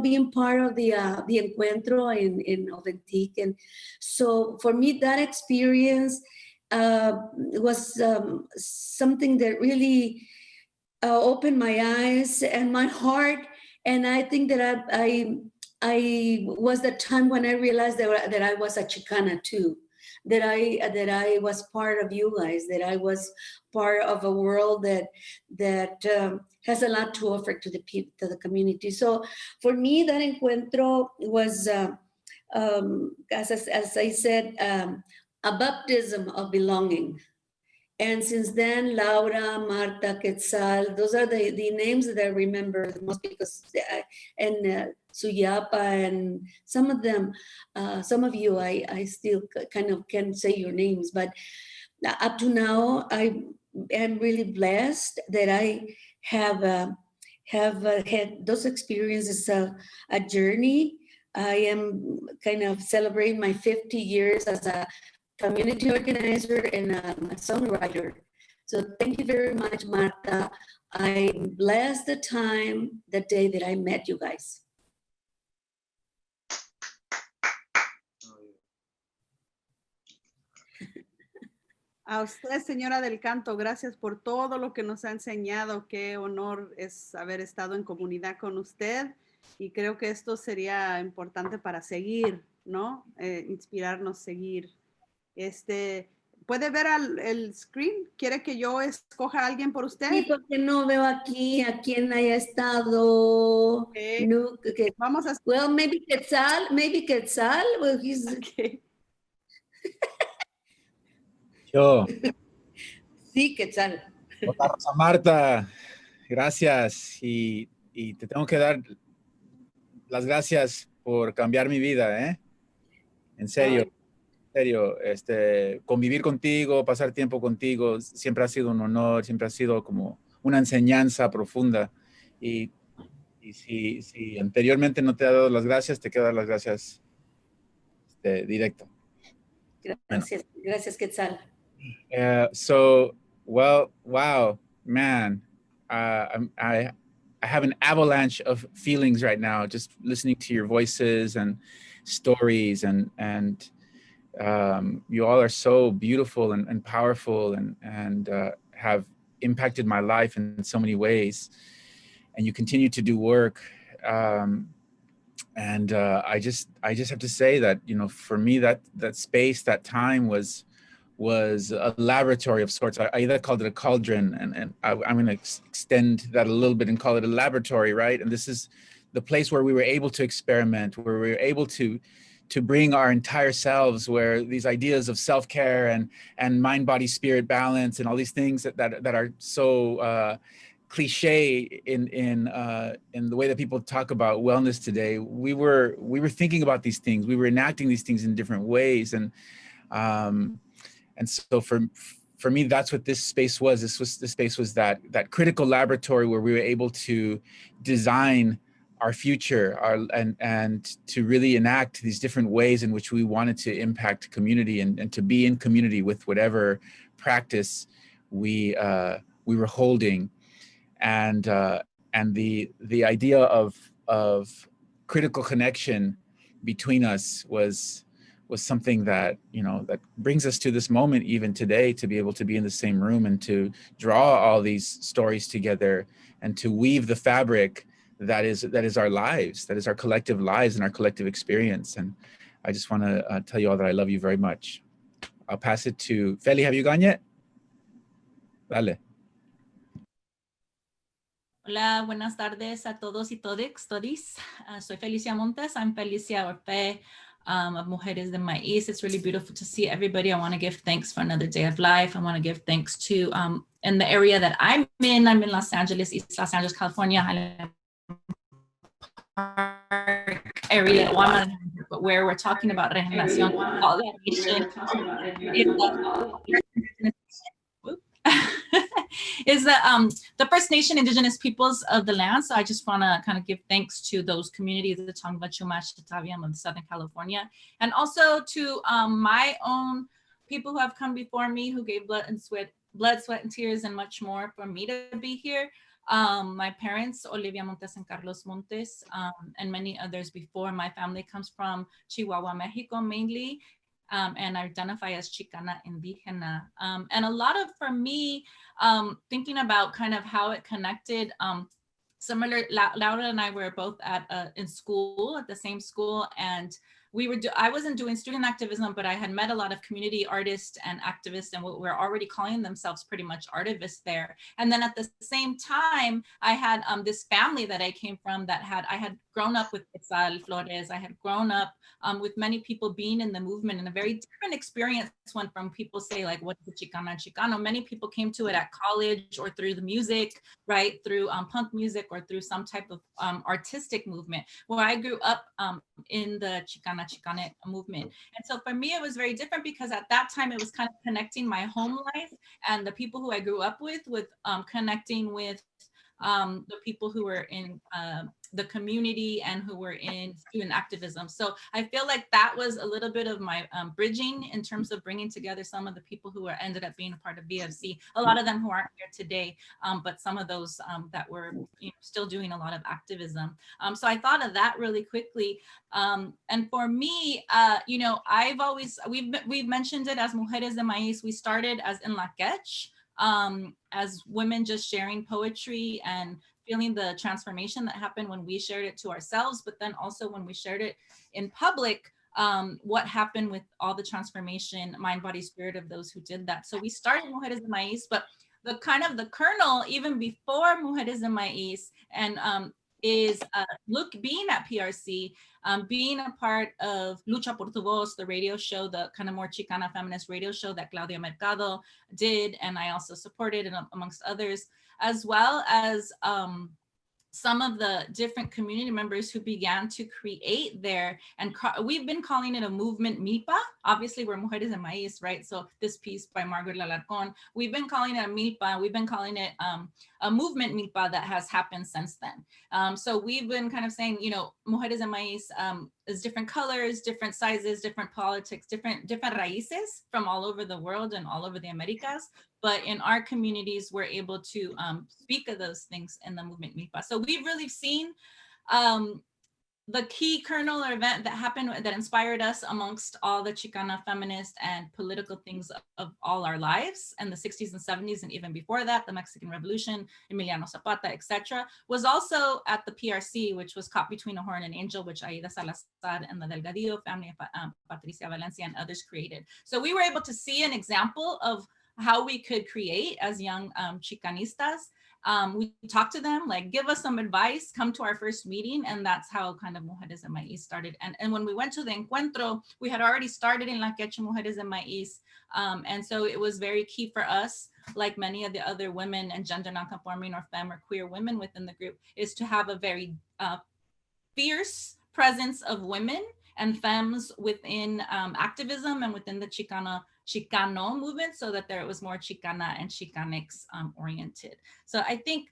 being part of the Encuentro in Authentic. And so for me, that experience was something that really opened my eyes and my heart. And I think that I was the time when I realized that I was a Chicana too. That I was part of you guys, that I was part of a world that has a lot to offer to the community. So for me, that encuentro was as I said, a baptism of belonging. And since then, Laura, Marta, Quetzal, those are the names that I remember the most because, Suyapa and some of them, some of you, I still kind of can't say your names, but up to now, I am really blessed that I have had those experiences, a journey. I am kind of celebrating my 50 years as a community organizer and a songwriter. So thank you very much, Marta. I blessed the day that I met you guys. A usted, señora del Canto, gracias por todo lo que nos ha enseñado. Qué honor es haber estado en comunidad con usted. Y creo que esto sería importante para seguir, ¿no? Inspirarnos, seguir. ¿Puede ver el screen? ¿Quiere que yo escoja a alguien por usted? Sí, porque no veo aquí a quién haya estado. Okay. Nuke, Vamos a... Well, maybe Quetzal. Well, he's... Okay. Yo. Sí, Quetzal. Hola, Rosa Marta, gracias. Y te tengo que dar las gracias por cambiar mi vida, ¿eh? En serio, convivir contigo, pasar tiempo contigo, siempre ha sido un honor, siempre ha sido como una enseñanza profunda. Y si anteriormente no te he dado las gracias, te quiero dar las gracias directo. Gracias, gracias, Quetzal. Well, wow, man, I have an avalanche of feelings right now, just listening to your voices and stories, and you all are so beautiful and powerful, and have impacted my life in so many ways, and you continue to do work. I just have to say that, you know, for me, that space, that time was a laboratory of sorts. Aida called it a cauldron, and I'm going to extend that a little bit and call it a laboratory, right? And this is the place where we were able to experiment, where we were able to bring our entire selves, where these ideas of self-care and mind, body, spirit balance and all these things that are so cliche in the way that people talk about wellness today. We were thinking about these things. We were enacting these things in different ways, and so for me, that's what this space was. The space was that critical laboratory where we were able to design our future, and to really enact these different ways in which we wanted to impact community and to be in community with whatever practice we were holding, and the idea of critical connection between us was something that, you know, that brings us to this moment even today, to be able to be in the same room and to draw all these stories together and to weave the fabric that is our lives, that is our collective lives and our collective experience. And I just want to tell you all that I love you very much. I'll pass it to Feli. Have you gone yet? Dale. Hola, buenas tardes a todos y todis. Soy Felicia Montes. I'm Felicia Orfe of Mujeres de Maíz. It's really beautiful to see everybody. I want to give thanks for another day of life. I want to give thanks to, in the area that I'm in Los Angeles, East Los Angeles, California, area, but where we're talking about regeneración, is the First Nation Indigenous peoples of the land. So I just want to kind of give thanks to those communities, the Tongva, Chumash, Tataviam of Southern California, and also to my own people who have come before me, who gave blood, sweat, and tears, and much more for me to be here. My parents, Olivia Montes and Carlos Montes, and many others before. My family comes from Chihuahua, Mexico, mainly, and I identify as Chicana Indígena. And a lot of, for me, thinking about kind of how it connected, similar, Laura and I were both in school, at the same school, and I wasn't doing student activism, but I had met a lot of community artists and activists, and we're already calling themselves pretty much artivists there. And then at the same time, I had this family that I came from I had grown up with Quetzal Flores. I had grown up with many people being in the movement, and a very different experience when from people say like, what is the Chicana Chicano? Many people came to it at college or through the music, right? Through punk music or through some type of artistic movement. Where I grew up in the Chicana Chicane movement. And so for me, it was very different because at that time it was kind of connecting my home life and the people who I grew up with connecting with the people who were in the community and who were in student activism. So I feel like that was a little bit of my bridging in terms of bringing together some of the people who ended up being a part of BFC, a lot of them who aren't here today, but some of those that were still doing a lot of activism. So I thought of that really quickly. And for me, we've mentioned it as Mujeres de Maíz. We started as in La Quech, as women just sharing poetry and feeling the transformation that happened when we shared it to ourselves, but then also when we shared it in public, what happened with all the transformation, mind, body, spirit of those who did that. So we started Mujeres de Maíz, but the kind of the kernel, even before Mujeres de Maíz, and is being at PRC, being a part of Lucha por tu Voz, the radio show, the kind of more Chicana feminist radio show that Claudia Mercado did, and I also supported, and amongst others, as well as some of the different community members who began to create there. And we've been calling it a movement milpa. Obviously, we're Mujeres de Maíz, right? So this piece by Margaret Lalarcon, we've been calling it a milpa. We've been calling it a movement milpa that has happened since then. So we've been kind of saying, Mujeres de Maíz is different colors, different sizes, different politics, different raíces from all over the world and all over the Americas. But in our communities, we're able to speak of those things in the movement milpa. So we've really seen the key kernel or event that happened that inspired us amongst all the Chicana feminist and political things of all our lives in the 60s and 70s, and even before that, the Mexican Revolution, Emiliano Zapata, etc., was also at the PRC, which was Caught Between a Horn and Angel, which Aida Salazar and the Delgadillo family, Patricia Valencia and others created. So we were able to see an example of how we could create as young Chicanistas. We talked to them, like, give us some advice, come to our first meeting, and that's how kind of Mujeres de Maíz started. And when we went to the encuentro, we had already started in La Quech Mujeres de Maíz, and so it was very key for us, like many of the other women and gender nonconforming or femme or queer women within the group, is to have a very fierce presence of women and femmes within activism and within the Chicano movement, so that there was more Chicana and Chicanx oriented. So I think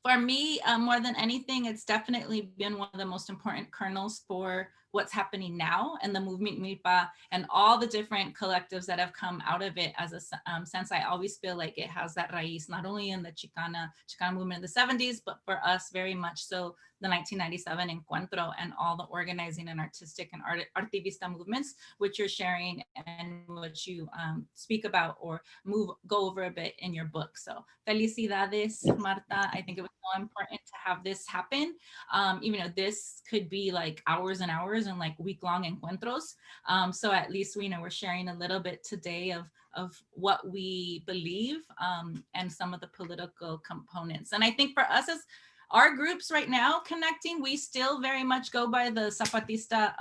for me, more than anything, it's definitely been one of the most important kernels for what's happening now and the movement milpa and all the different collectives that have come out of it. As a sense, I always feel like it has that raíz, not only in the Chicana movement in the 70s, but for us very much so the 1997 Encuentro and all the organizing and artistic and artivista movements, which you're sharing and which you speak about or go over a bit in your book. So felicidades, Marta. I think it was so important to have this happen. Even though this could be like hours and hours and like week-long encuentros. So at least we're sharing a little bit today of what we believe and some of the political components. And I think for us as our groups right now connecting, we still very much go by the Zapatista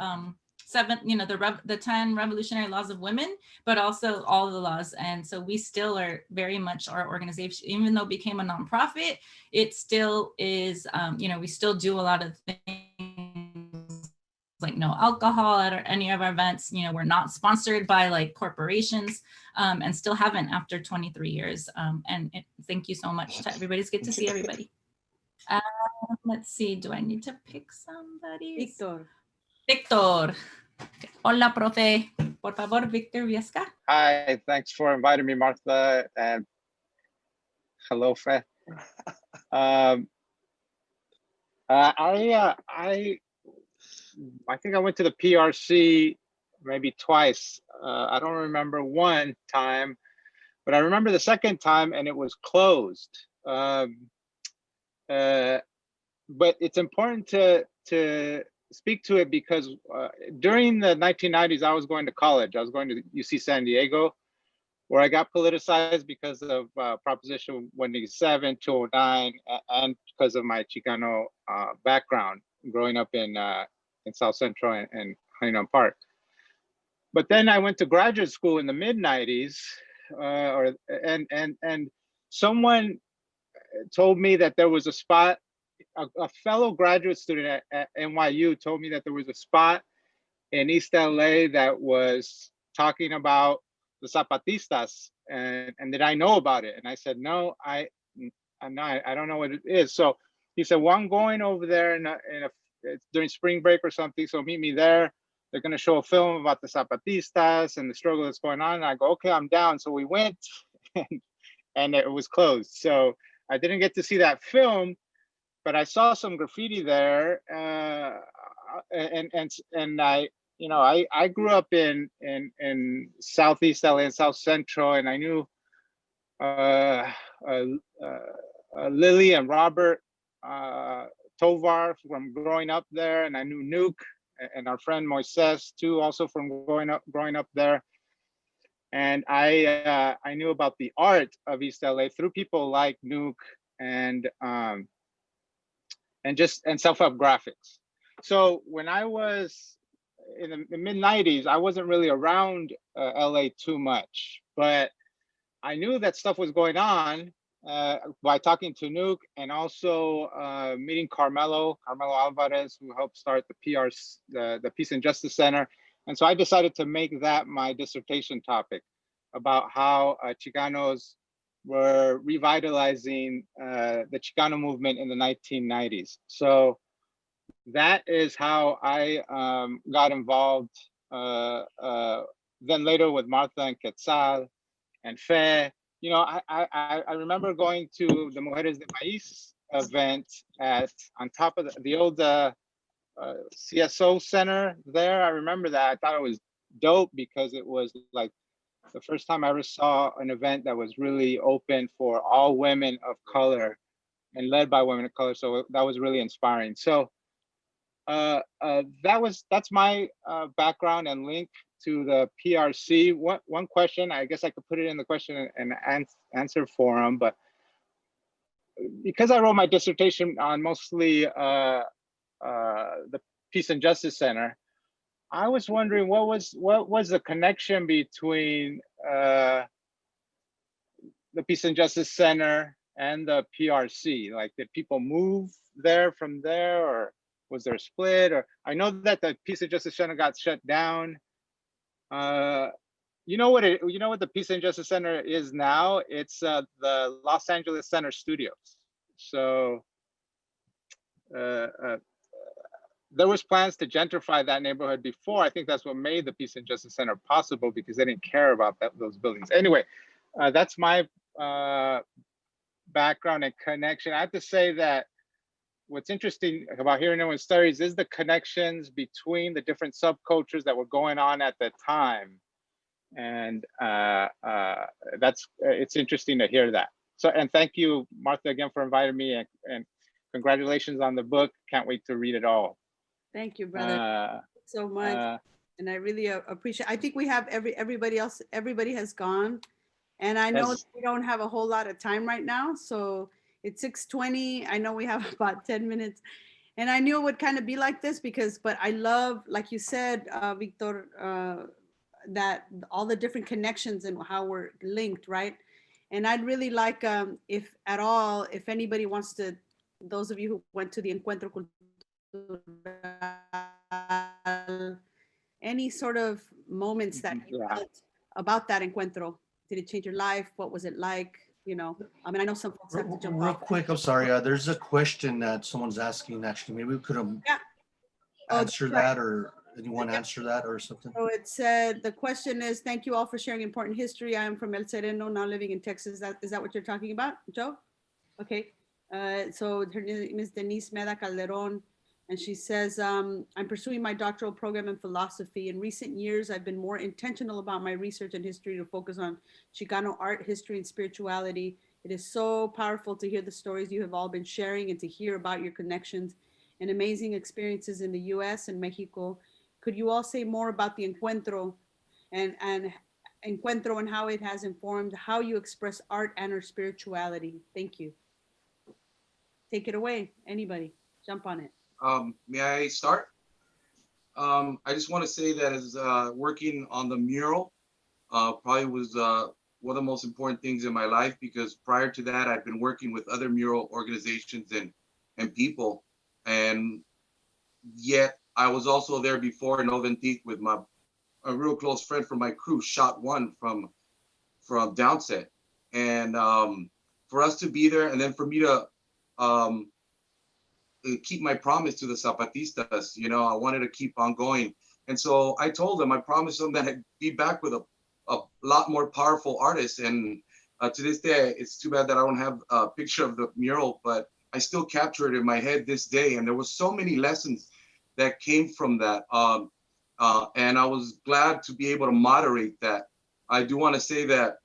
the 10 revolutionary laws of women, but also all the laws. And so we still are very much our organization, even though it became a nonprofit, it still is, we still do a lot of things like no alcohol at any of our events. We're not sponsored by like corporations and still haven't after 23 years. Thank you so much to everybody. It's good to see everybody. Let's see, do I need to pick somebody? Victor. Hola, profe. Por favor, Victor Viesca. Hi, thanks for inviting me, Martha, and hello, Fe. I think I went to the PRC maybe twice. I don't remember one time, but I remember the second time and it was closed. But it's important to speak to it because during the 1990s, I was going to college. I was going to UC San Diego, where I got politicized because of Proposition 187, 209, and because of my Chicano background, growing up in South Central and Huntington Park. But then I went to graduate school in the mid 90s, and someone told me that there was a spot. A fellow graduate student at NYU told me that there was a spot in East LA that was talking about the Zapatistas, and did I know about it? And I said, no, I don't know what it is. So he said, well, I'm going over there during spring break or something, so meet me there. They're going to show a film about the Zapatistas and the struggle that's going on. And I go, okay, I'm down. So we went, and it was closed. So I didn't get to see that film, but I saw some graffiti there, and I grew up in Southeast LA and South Central, and I knew Lily and Robert Tovar from growing up there, and I knew Nuke and our friend Moises too, also from growing up there. And I knew about the art of East LA through people like Nuke and self-help graphics. So when I was in the mid 90s, I wasn't really around LA too much, but I knew that stuff was going on by talking to Nuke and also meeting Carmelo Alvarez, who helped start the PRC, the Peace and Justice Center. And so I decided to make that my dissertation topic about how Chicanos were revitalizing the Chicano movement in the 1990s. So that is how I got involved. Then later with Martha and Quetzal and Fe. You know, I remember going to the Mujeres de País event on top of the old CSO center there. I remember that. I thought it was dope because it was like the first time I ever saw an event that was really open for all women of color and led by women of color. So that was really inspiring. So that's my background and link to the PRC. One question, I guess I could put it in the question and answer forum, but because I wrote my dissertation on mostly the Peace and Justice Center, I was wondering what was the connection between the Peace and Justice Center and the PRC? Like, did people move there from there, or was there a split? Or I know that the Peace and Justice Center got shut down. You know what the Peace and Justice Center is now? It's the Los Angeles Center Studios. So there was plans to gentrify that neighborhood before. I think that's what made the Peace and Justice Center possible, because they didn't care about those buildings. Anyway, that's my background and connection. I have to say that what's interesting about Hearing Everyone's Stories is the connections between the different subcultures that were going on at the time. And it's interesting to hear that. So, and thank you, Martha, again for inviting me, and congratulations on the book. Can't wait to read it all. Thank you, brother, so much. And I really appreciate, I think we have everybody else, everybody has gone. And I know we don't have a whole lot of time right now. So it's 6:20. I know we have about 10 minutes. And I knew it would kind of be like this but I love, like you said, Victor, that all the different connections and how we're linked, right? And I'd really like, if anybody wants to, those of you who went to the Encuentro Cultural, any sort of moments that you felt about that Encuentro. Did it change your life? What was it like? You know, I mean, I know some folks have to jump real off. quick, I'm sorry. There's a question that someone's asking, actually. Maybe we could answer that, or anyone answer that or something. So it said, the question is, thank you all for sharing important history. I am from El Sereno, now living in Texas. Is that what you're talking about, Joe? Okay. So her name is Denise Meda Calderon. And she says, I'm pursuing my doctoral program in philosophy. In recent years, I've been more intentional about my research and history to focus on Chicano art, history, and spirituality. It is so powerful to hear the stories you have all been sharing and to hear about your connections and amazing experiences in the US and Mexico. Could you all say more about the Encuentro and Encuentro and how it has informed how you express art and or spirituality? Thank you. Take it away, anybody, jump on it. May I start? I just want to say that as working on the mural probably was one of the most important things in my life, because prior to that, I'd been working with other mural organizations and people. And yet I was also there before in Oventique with a real close friend from my crew, Shot One from Downset. And for us to be there, and then for me to keep my promise to the Zapatistas, you know, I wanted to keep on going. And so I told them, I promised them that I'd be back with a lot more powerful artists. And to this day, it's too bad that I don't have a picture of the mural, but I still capture it in my head this day. And there was so many lessons that came from that. And I was glad to be able to moderate that. I do want to say that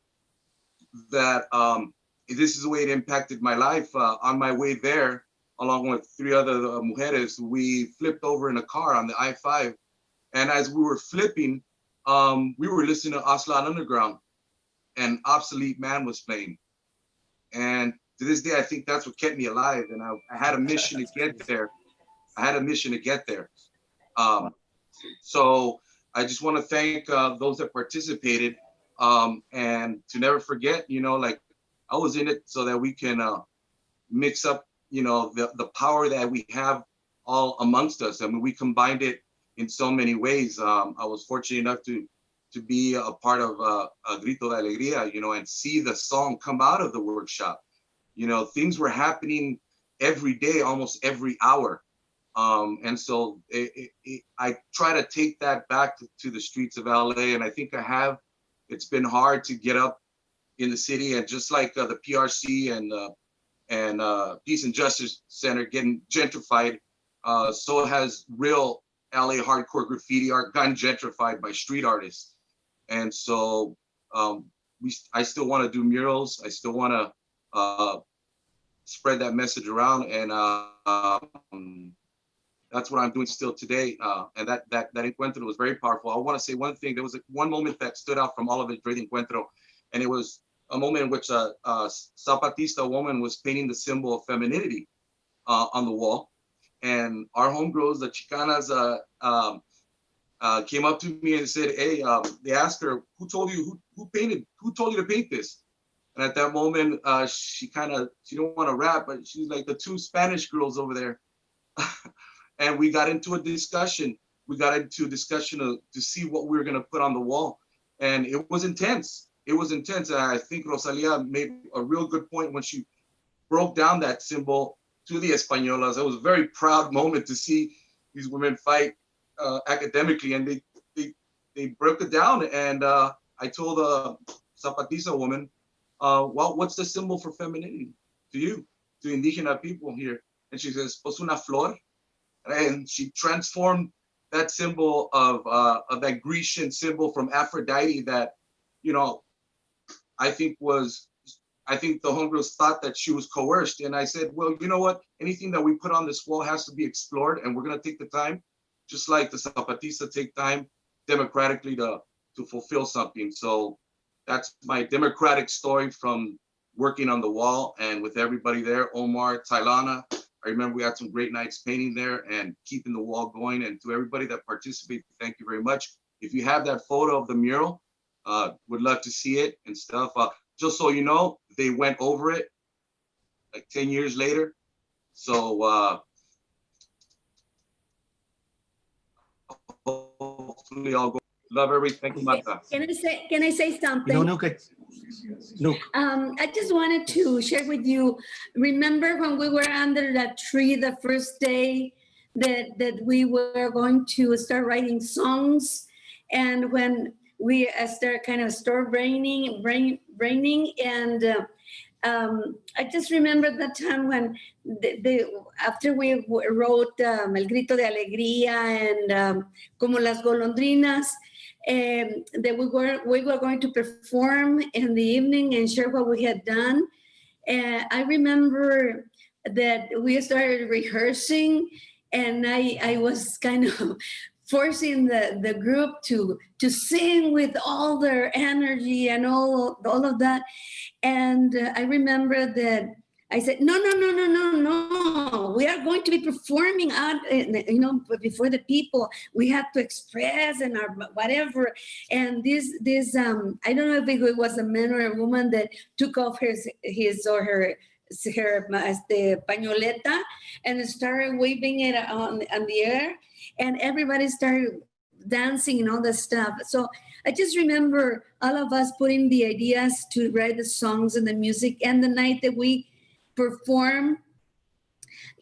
this is the way it impacted my life. On my way there, along with 3 other mujeres, we flipped over in a car on the I-5. And as we were flipping, we were listening to Aslan Underground, and Obsolete Man was playing. And to this day, I think that's what kept me alive. And I had a mission to get there. So I just want to thank those that participated, and to never forget, you know, like, I was in it so that we can mix up, you know, the power that we have all amongst us. I mean, we combined it in so many ways. I was fortunate enough to be a part of a Grito de Alegría, you know, and see the song come out of the workshop. You know, things were happening every day, almost every hour. And so I try to take that back to the streets of LA, and I think I have. It's been hard to get up in the city, and just like the PRC and Peace and Justice Center getting gentrified, so has real LA hardcore graffiti art gotten gentrified by street artists. And so I still want to do murals. I still want to spread that message around, and that's what I'm doing still today. And that Encuentro was very powerful. I want to say one thing. There was one moment that stood out from all of it during the Encuentro, and it was a moment in which a Zapatista woman was painting the symbol of femininity on the wall. And our homegirls, the Chicanas, came up to me and said, hey, they asked her, who told you to paint this? And at that moment, she didn't want to rap, but she's like, the 2 Spanish girls over there. And we got into a discussion. To see what we were going to put on the wall. And it was intense. And I think Rosalia made a real good point when she broke down that symbol to the Españolas. It was a very proud moment to see these women fight academically, and they broke it down. And I told a Zapatista woman, well, what's the symbol for femininity to you, to Indígena people here? And she says, pues una flor. And she transformed that symbol of that Grecian symbol from Aphrodite that, you know, I think the homegirls thought that she was coerced. And I said, well, you know what? Anything that we put on this wall has to be explored, and we're going to take the time, just like the Zapatista take time democratically to fulfill something. So that's my democratic story from working on the wall and with everybody there, Omar, Tylana. I remember we had some great nights painting there and keeping the wall going. And to everybody that participated, thank you very much. If you have that photo of the mural, would love to see it and stuff. Just so you know, they went over it like 10 years later. So hopefully I'll go. Love everything. Thank you, Marta. Can I say something? You know, Nuke. I just wanted to share with you, remember when we were under that tree the first day that we were going to start writing songs, and when we started raining, and I just remember the time when after we wrote El Grito de Alegría and Como las Golondrinas, that we were going to perform in the evening and share what we had done. And I remember that we started rehearsing, and I was kind of forcing the group to sing with all their energy and all of that. And I remember that I said, no, we are going to be performing out, before the people. We have to express and our whatever. And this I don't know if it was a man or a woman that took off his or her pañoleta and started waving it on the air, and everybody started dancing and all that stuff. So I just remember all of us putting the ideas to write the songs and the music, and the night that we performed,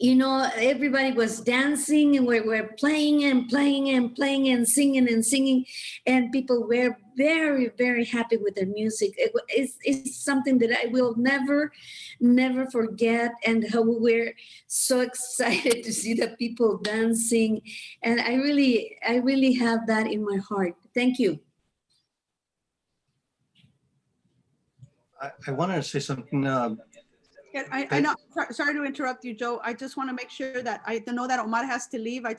everybody was dancing, and we're playing and playing and playing and singing, and people were very, very happy with their music. It's something that I will never forget, and how we were so excited to see the people dancing. And I really have that in my heart. Thank you. I wanted to say something. Yeah, I know. Sorry to interrupt you, Joe. I just want to make sure that I know that Omar has to leave. I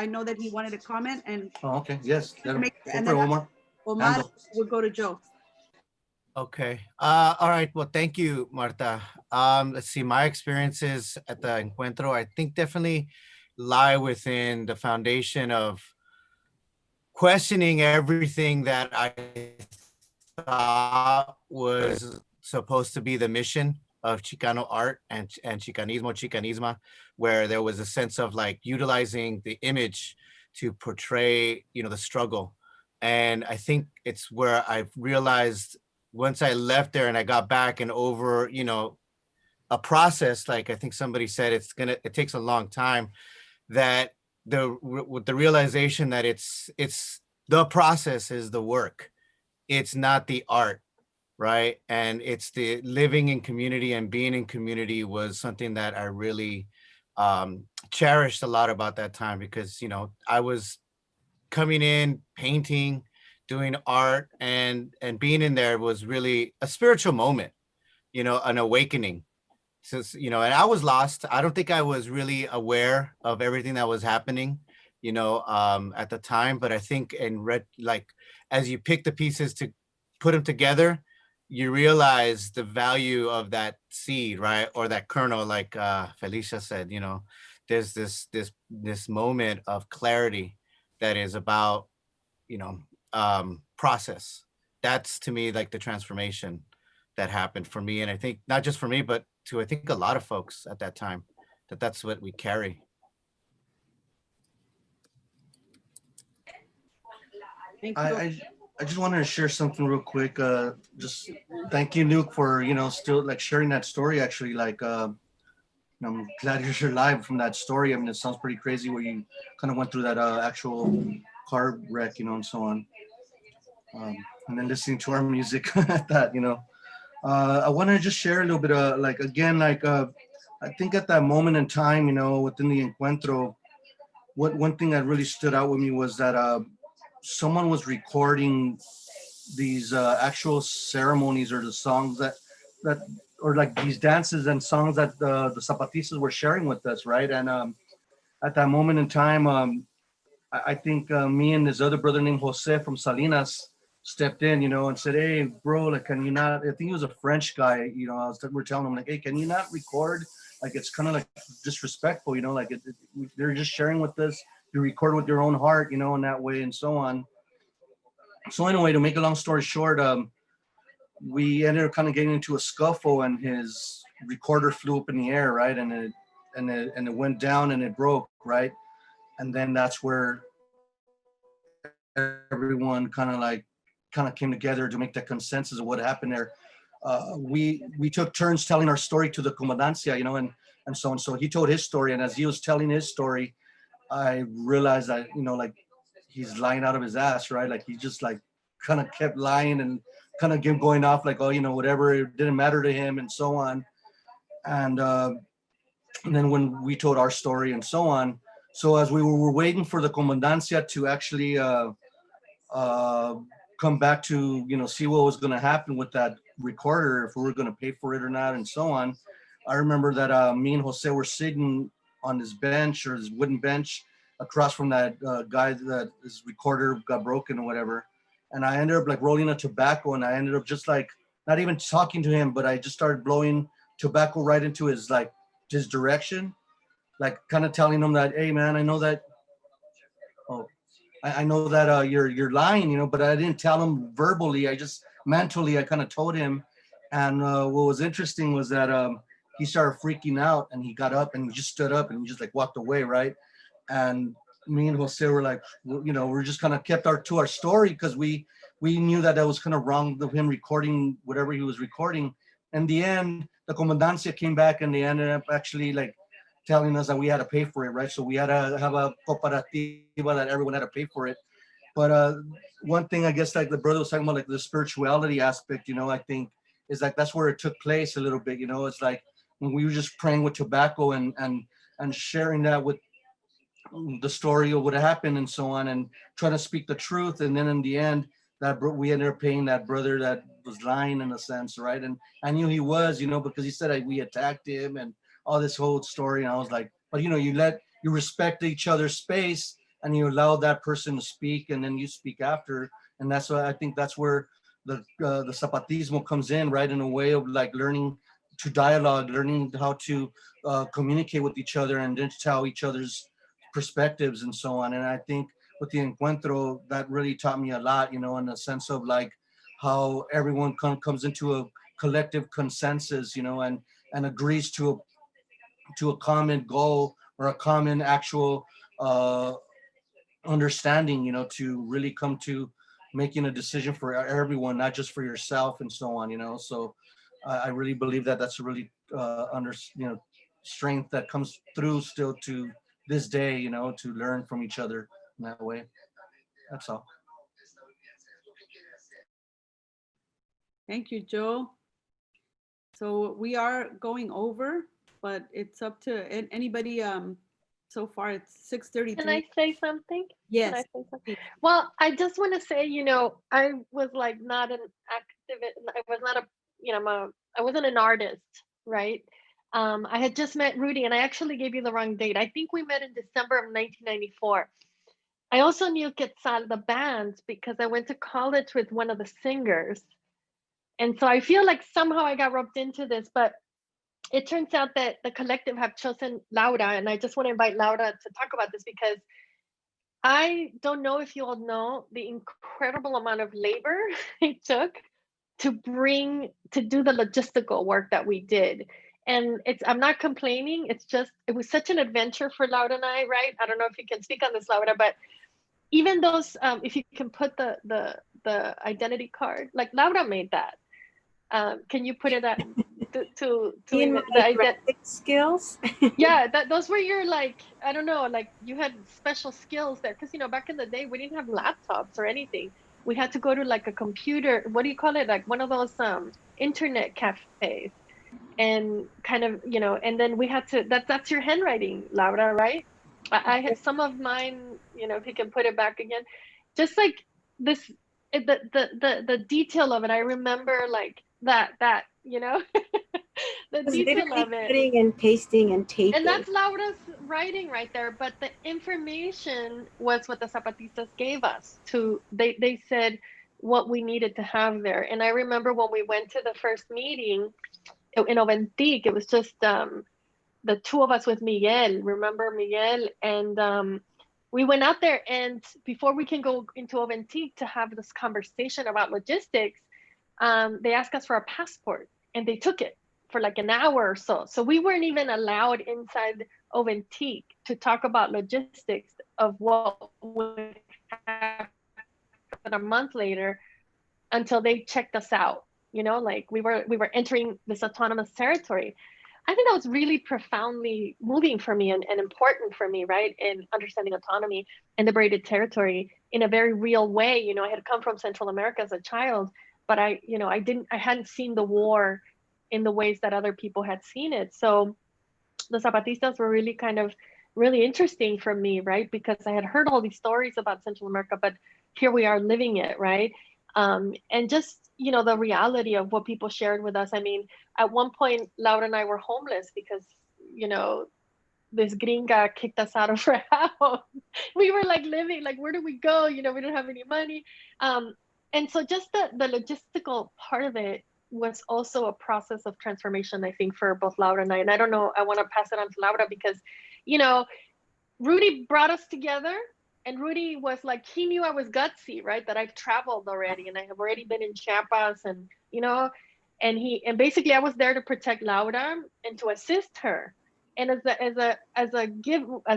know that he wanted to comment, and Okay, yes. and then Omar. Omar will go to Joe. Okay. All right. Well, thank you, Marta. Let's see. My experiences at the Encuentro, I think, definitely lie within the foundation of questioning everything that I thought was supposed to be the mission of Chicano art and Chicanisma, where there was a sense of like utilizing the image to portray, the struggle. And I think it's where I realized once I left there and I got back and over, a process, like I think somebody said, it takes a long time, that with the realization that it's the process is the work. It's not the art. Right. And it's the living in community and being in community was something that I really cherished a lot about that time, because, I was coming in, painting, doing art, and being in there was really a spiritual moment, an awakening. Since, and I was lost. I don't think I was really aware of everything that was happening, at the time. But I think as you pick the pieces to put them together, you realize the value of that seed, right? Or that kernel, like Felicia said, there's this moment of clarity that is about, process. That's to me like the transformation that happened for me. And I think not just for me, but to, I think, a lot of folks at that time, that's what we carry. I just wanted to share something real quick. Just thank you, Nuke, for still like sharing that story. Actually, like I'm glad you're live from that story. I mean, it sounds pretty crazy where you kind of went through that actual car wreck, and so on. And then listening to our music at that, I want to just share a little bit of I think at that moment in time, within the Encuentro, one thing that really stood out with me was that someone was recording these actual ceremonies or the songs that or like these dances and songs that the Zapatistas were sharing with us, right? And at that moment in time, I think me and this other brother named Jose from Salinas stepped in, and said, "Hey, bro, like, can you not?" I think he was a French guy, we're telling him like, "Hey, can you not record? Like, it's kind of like disrespectful, like they're just sharing with us. You record with your own heart, in that way, and so on." So anyway, to make a long story short, we ended up kind of getting into a scuffle, and his recorder flew up in the air, right? And it went down and it broke, right? And then that's where everyone kind of came together to make that consensus of what happened there. We took turns telling our story to the comandancia, and so on. So he told his story, and as he was telling his story, I realized that, like, he's lying out of his ass, right? Like, he just like kind of kept lying and kind of going off like, oh, whatever, it didn't matter to him and so on. And then when we told our story and so on, so as we were waiting for the comandancia to actually come back to, see what was going to happen with that recorder, if we were going to pay for it or not and so on, I remember that me and Jose were sitting on his bench or his wooden bench across from that guy that his recorder got broken or whatever. And I ended up like rolling a tobacco, and I ended up just like not even talking to him, but I just started blowing tobacco right into his like his direction, like kind of telling him that, hey man, I know that, oh, I know that you're lying, you know, but I didn't tell him verbally. I just mentally, I kind of told him. And what was interesting was that he started freaking out, and he got up and he just stood up and he just like walked away, right? And me and Jose were like, you know, we're just kind of kept to our story, because we knew that was kind of wrong of him recording whatever he was recording. In the end, the comandancia came back and they ended up actually like telling us that we had to pay for it, right? So we had to have a cooperativa that everyone had to pay for it. But one thing I guess like the brother was talking about, like the spirituality aspect, you know, I think is like that's where it took place a little bit, you know. It's like when we were just praying with tobacco and sharing that with the story of what happened and so on, and trying to speak the truth. And then in the end, that we ended up paying that brother that was lying in a sense, right? And I knew he was, you know, because he said we attacked him and all this whole story. And I was like, but you know, you respect each other's space and you allow that person to speak, and then you speak after. And that's why I think that's where the Zapatismo comes in, right? In a way of like learning to dialogue, learning how to communicate with each other and then tell each other's perspectives and so on. And I think with the Encuentro, that really taught me a lot, you know, in the sense of like how everyone comes into a collective consensus, you know, and agrees to a common goal or a common actual understanding, you know, to really come to making a decision for everyone, not just for yourself and so on, you know. So I really believe that that's a really strength that comes through still to this day, you know, to learn from each other in that way. That's all. Thank you, Joe. So we are going over, but it's up to anybody. So far it's 6:33. Can I say something? Yes. Can I say something? Well, I just want to say, you know, I was like not an activist. I was not a, you know, I wasn't an artist, right? I had just met Rudy, and I actually gave you the wrong date. I think we met in December of 1994. I also knew Quetzal, the band, because I went to college with one of the singers. And so I feel like somehow I got roped into this, but it turns out that the collective have chosen Laura, and I just want to invite Laura to talk about this, because I don't know if you all know the incredible amount of labor it took to do the logistical work that we did. And I'm not complaining, it's just, it was such an adventure for Laura and I, right? I don't know if you can speak on this, Laura, but even those, if you can put the identity card, like Laura made that. Can you put it at to in my graphic skills? Yeah, those were your, like, I don't know, like you had special skills there, because you know back in the day we didn't have laptops or anything. We had to go to like a computer, what do you call it, like one of those internet cafes, and kind of, you know, and then we had to, that's your handwriting, Laura, right? I had some of mine, you know, if you can put it back again, just like this, the detail of it. I remember like that, you know, the detail of it. Cutting and pasting and taping. And that's Laura's writing right there. But the information was what the Zapatistas gave us to, they said what we needed to have there. And I remember when we went to the first meeting in Oventic, it was just the two of us with Miguel, remember Miguel? And we went out there, and before we can go into Oventic to have this conversation about logistics, they asked us for a passport, and they took it for like an hour or so. So we weren't even allowed inside Oventic to talk about logistics of what would happen a month later until they checked us out. You know, like we were entering this autonomous territory. I think that was really profoundly moving for me and important for me, right? In understanding autonomy and liberated territory in a very real way. You know, I had come from Central America as a child, but I hadn't seen the war in the ways that other people had seen it. So the Zapatistas were really kind of really interesting for me, right? Because I had heard all these stories about Central America, but here we are living it, right? And just, you know, the reality of what people shared with us. I mean, at one point, Laura and I were homeless because, you know, this gringa kicked us out of her house. We were like living, like, where do we go? You know, we don't have any money. And so just the logistical part of it was also a process of transformation, I think, for both Laura and I. And I don't know, I want to pass it on to Laura because, you know, Rudy brought us together, and Rudy was like, he knew I was gutsy, right? That I've traveled already and I have already been in Chiapas, and, you know, and basically I was there to protect Laura and to assist her. And as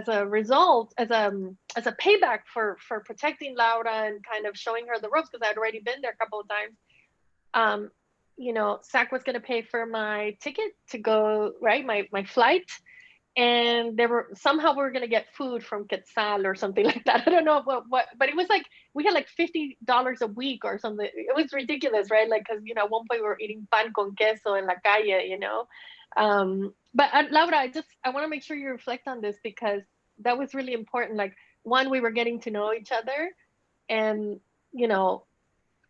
a result, as a payback for protecting Laura and kind of showing her the ropes, because I'd already been there a couple of times, you know, Zach was going to pay for my ticket to go, right, my flight. And somehow we were going to get food from Quetzal or something like that. I don't know what, but it was like, we had like $50 a week or something. It was ridiculous, right? Like, cause you know, at one point we were eating pan con queso in la calle, you know? But Laura, I want to make sure you reflect on this, because that was really important. Like, one, we were getting to know each other, and, you know,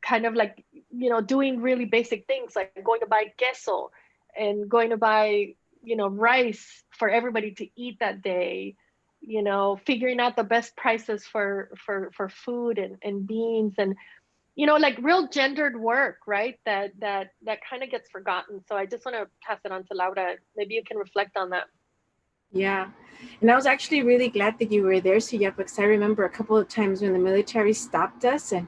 kind of like, you know, doing really basic things like going to buy queso and going to buy, you know, rice for everybody to eat that day, you know, figuring out the best prices for food and beans, and, you know, like real gendered work, right? That kind of gets forgotten. So I just want to pass it on to Laura. Maybe you can reflect on that. Yeah, and I was actually really glad that you were there, Suyapa, because I remember a couple of times when the military stopped us, and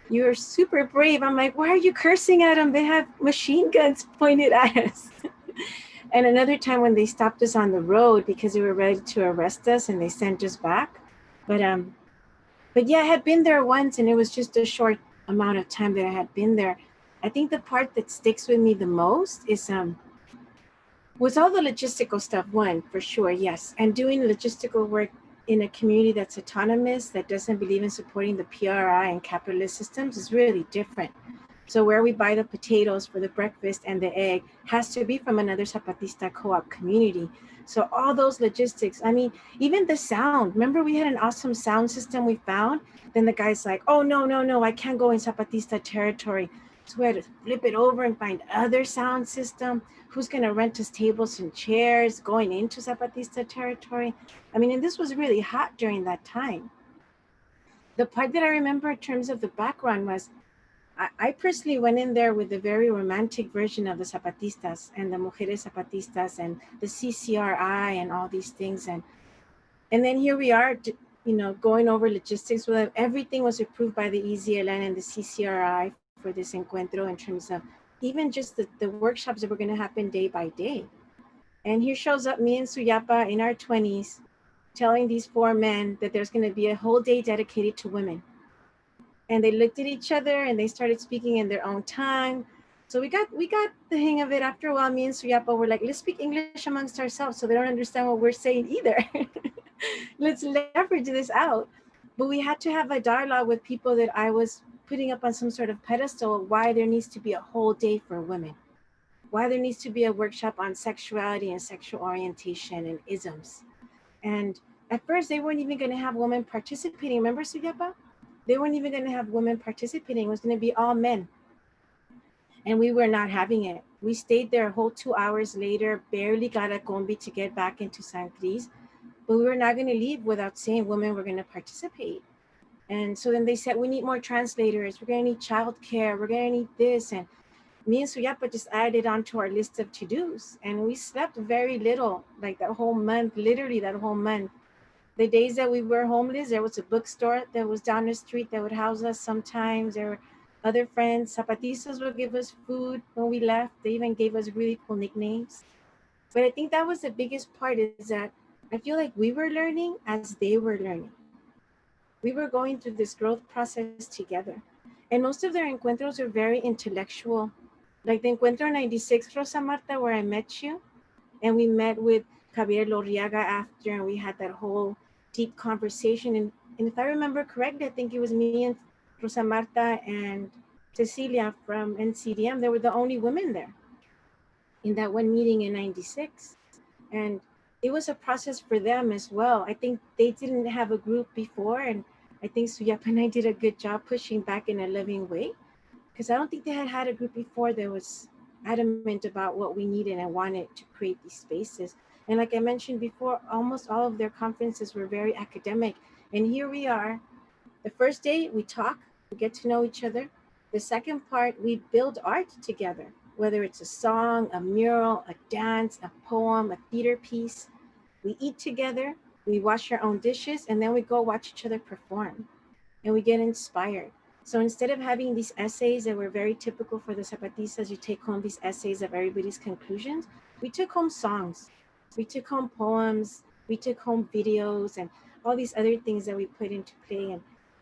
you were super brave. I'm like, why are you cursing at them? They have machine guns pointed at us. And another time when they stopped us on the road because they were ready to arrest us and they sent us back. But yeah, I had been there once, and it was just a short amount of time that I had been there. I think the part that sticks with me the most is was all the logistical stuff, one, for sure, yes. And doing logistical work in a community that's autonomous, that doesn't believe in supporting the PRI and capitalist systems, is really different. So where we buy the potatoes for the breakfast and the egg has to be from another Zapatista co-op community. So all those logistics, I mean, even the sound, remember we had an awesome sound system we found? Then the guy's like, oh, no, I can't go in Zapatista territory. So we had to flip it over and find other sound system. Who's gonna rent us tables and chairs going into Zapatista territory? I mean, and this was really hot during that time. The part that I remember in terms of the background was, I personally went in there with a very romantic version of the Zapatistas and the Mujeres Zapatistas and the CCRI and all these things. And then here we are, you know, going over logistics with them. Everything was approved by the EZLN and the CCRI for this encuentro in terms of even just the workshops that were going to happen day by day. And here shows up me and Suyapa in our 20s, telling these 4 men that there's going to be a whole day dedicated to women. And they looked at each other and they started speaking in their own time. So we got the hang of it. After a while, me and Suyapa were like, let's speak English amongst ourselves so they don't understand what we're saying either. Let's leverage this out. But we had to have a dialogue with people that I was putting up on some sort of pedestal of why there needs to be a whole day for women, why there needs to be a workshop on sexuality and sexual orientation and isms. And at first, they weren't even going to have women participating. Remember, Suyapa? They weren't even going to have women participating. It was going to be all men. And we were not having it. We stayed there a whole 2 hours later, barely got a combi to get back into San Cris. But we were not going to leave without saying women were going to participate. And so then they said, we need more translators. We're going to need childcare. We're going to need this. And me and Suyapa just added it onto our list of to-dos. And we slept very little, like that whole month, literally that whole month. The days that we were homeless, there was a bookstore that was down the street that would house us sometimes. There were other friends. Zapatistas would give us food when we left. They even gave us really cool nicknames. But I think that was the biggest part, is that I feel like we were learning as they were learning. We were going through this growth process together. And most of their encuentros are very intellectual. Like the Encuentro 96, Rosa Marta, where I met you. And we met with Javier Lorriaga after, and we had that whole deep conversation. And if I remember correctly, I think it was me and Rosa Marta and Cecilia from NCDM. They were the only women there in that one meeting in 96. And it was a process for them as well. I think they didn't have a group before. And I think Suyapa and I did a good job pushing back in a loving way, because I don't think they had had a group before that was adamant about what we needed and wanted to create these spaces. And like I mentioned before, almost all of their conferences were very academic. And here we are. The first day we talk, we get to know each other. The second part, we build art together, whether it's a song, a mural, a dance, a poem, a theater piece. We eat together, we wash our own dishes, and then we go watch each other perform. And we get inspired. So instead of having these essays that were very typical for the Zapatistas, you take home these essays of everybody's conclusions, we took home songs, we took home poems, we took home videos, and all these other things that we put into play.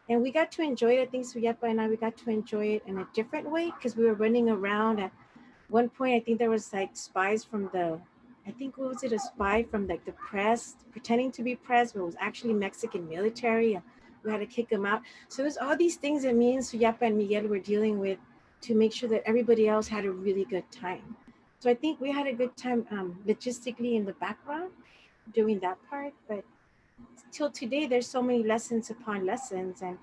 And we got to enjoy it. I think Suyapa and I, we got to enjoy it in a different way because we were running around. At one point, I think there was like spies from what was it, a spy from like the press, pretending to be press, but it was actually Mexican military. And we had to kick them out. So there's all these things that me and Suyapa and Miguel were dealing with to make sure that everybody else had a really good time. So I think we had a good time logistically in the background doing that part, but till today, there's so many lessons upon lessons. And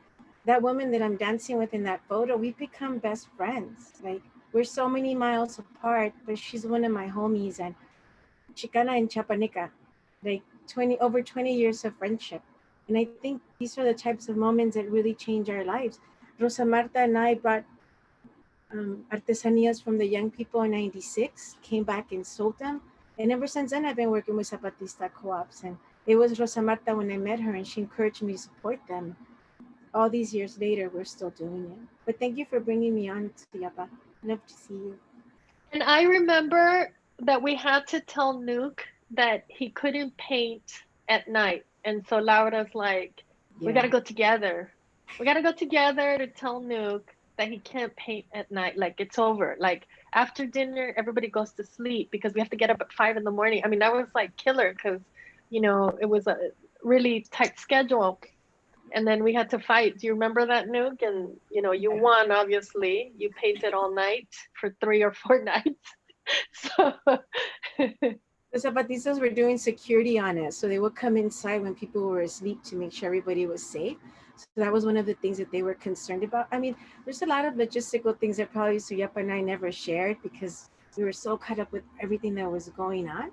that woman that I'm dancing with in that photo, we've become best friends. Like, we're so many miles apart, but she's one of my homies. And Chicana and Chapaneca, like over 20 years of friendship. And I think these are the types of moments that really change our lives. Rosa Marta and I brought artesanías from the young people in '96, came back and sold them. And ever since then, I've been working with Zapatista co-ops. And it was Rosa Marta when I met her, and she encouraged me to support them. All these years later, we're still doing it. But thank you for bringing me on, Suyapa. Love to see you. And I remember that we had to tell Nuke that he couldn't paint at night. And so Laura's like, we got to go together. We got to go together to tell Nuke that he can't paint at night. Like, it's over. Like, after dinner, everybody goes to sleep because we have to get up at 5 in the morning. I mean, that was like killer because, you know, it was a really tight schedule. And then we had to fight. Do you remember that, Nuke? And, you know, you won, obviously. You painted all night for 3 or 4 nights. So the Zapatistas were doing security on it. So they would come inside when people were asleep to make sure everybody was safe. So that was one of the things that they were concerned about. I mean, there's a lot of logistical things that probably Suyapa and I never shared because we were so caught up with everything that was going on.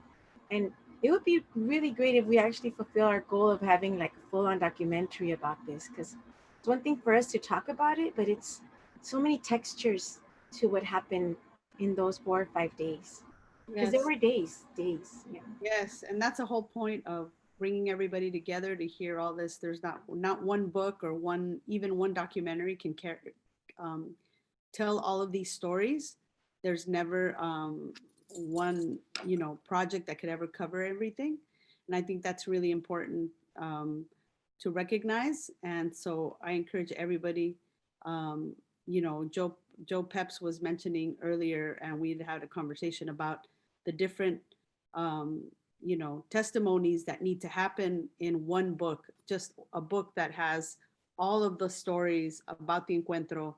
And it would be really great if we actually fulfill our goal of having like a full-on documentary about this, because it's one thing for us to talk about it, but it's so many textures to what happened in those 4 or 5 days. Because there were days. Yeah. Yes, and that's the whole point of bringing everybody together to hear all this. There's not one book or even one documentary can tell all of these stories. There's never one project that could ever cover everything, and I think that's really important to recognize. And so I encourage everybody. Joe Peps was mentioning earlier, and we had a conversation about the different testimonies that need to happen in one book, just a book that has all of the stories about the encuentro,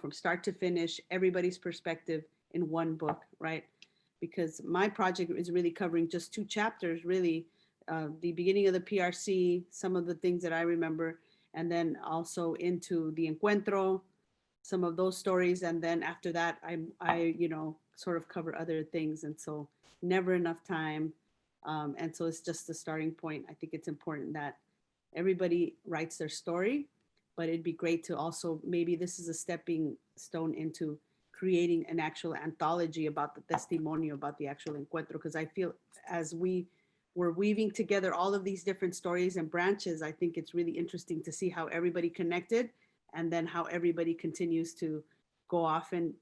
from start to finish, everybody's perspective in one book, right? Because my project is really covering just 2 chapters, really, the beginning of the PRC, some of the things that I remember, and then also into the encuentro, some of those stories, and then after that, I sort of cover other things, and so never enough time, and so it's just the starting point. I think it's important that everybody writes their story, but it'd be great to also, maybe this is a stepping stone into creating an actual anthology about the testimonio, about the actual encuentro, because I feel as we were weaving together all of these different stories and branches, I think it's really interesting to see how everybody connected, and then how everybody continues to go off and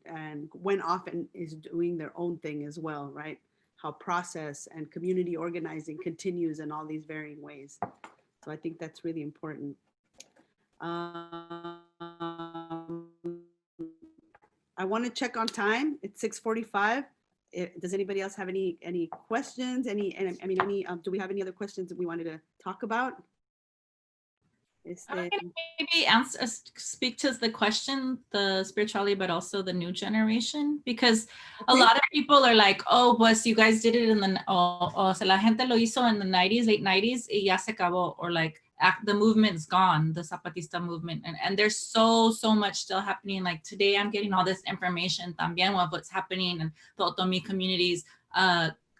went off and is doing their own thing as well, right? How process and community organizing continues in all these varying ways. So I think that's really important. I want to check on time. It's 6:45. Does anybody else have any questions? Do we have any other questions that we wanted to talk about? Maybe speak to the question, the spirituality, but also the new generation, because a lot of people are like, oh, pues you guys did it in the, o sea, la gente lo hizo in the 90s, late 90s, y ya se acabó, or like the movement's gone, the Zapatista movement, and there's so much still happening. Like today, I'm getting all this information también of what's happening in the Otomi communities,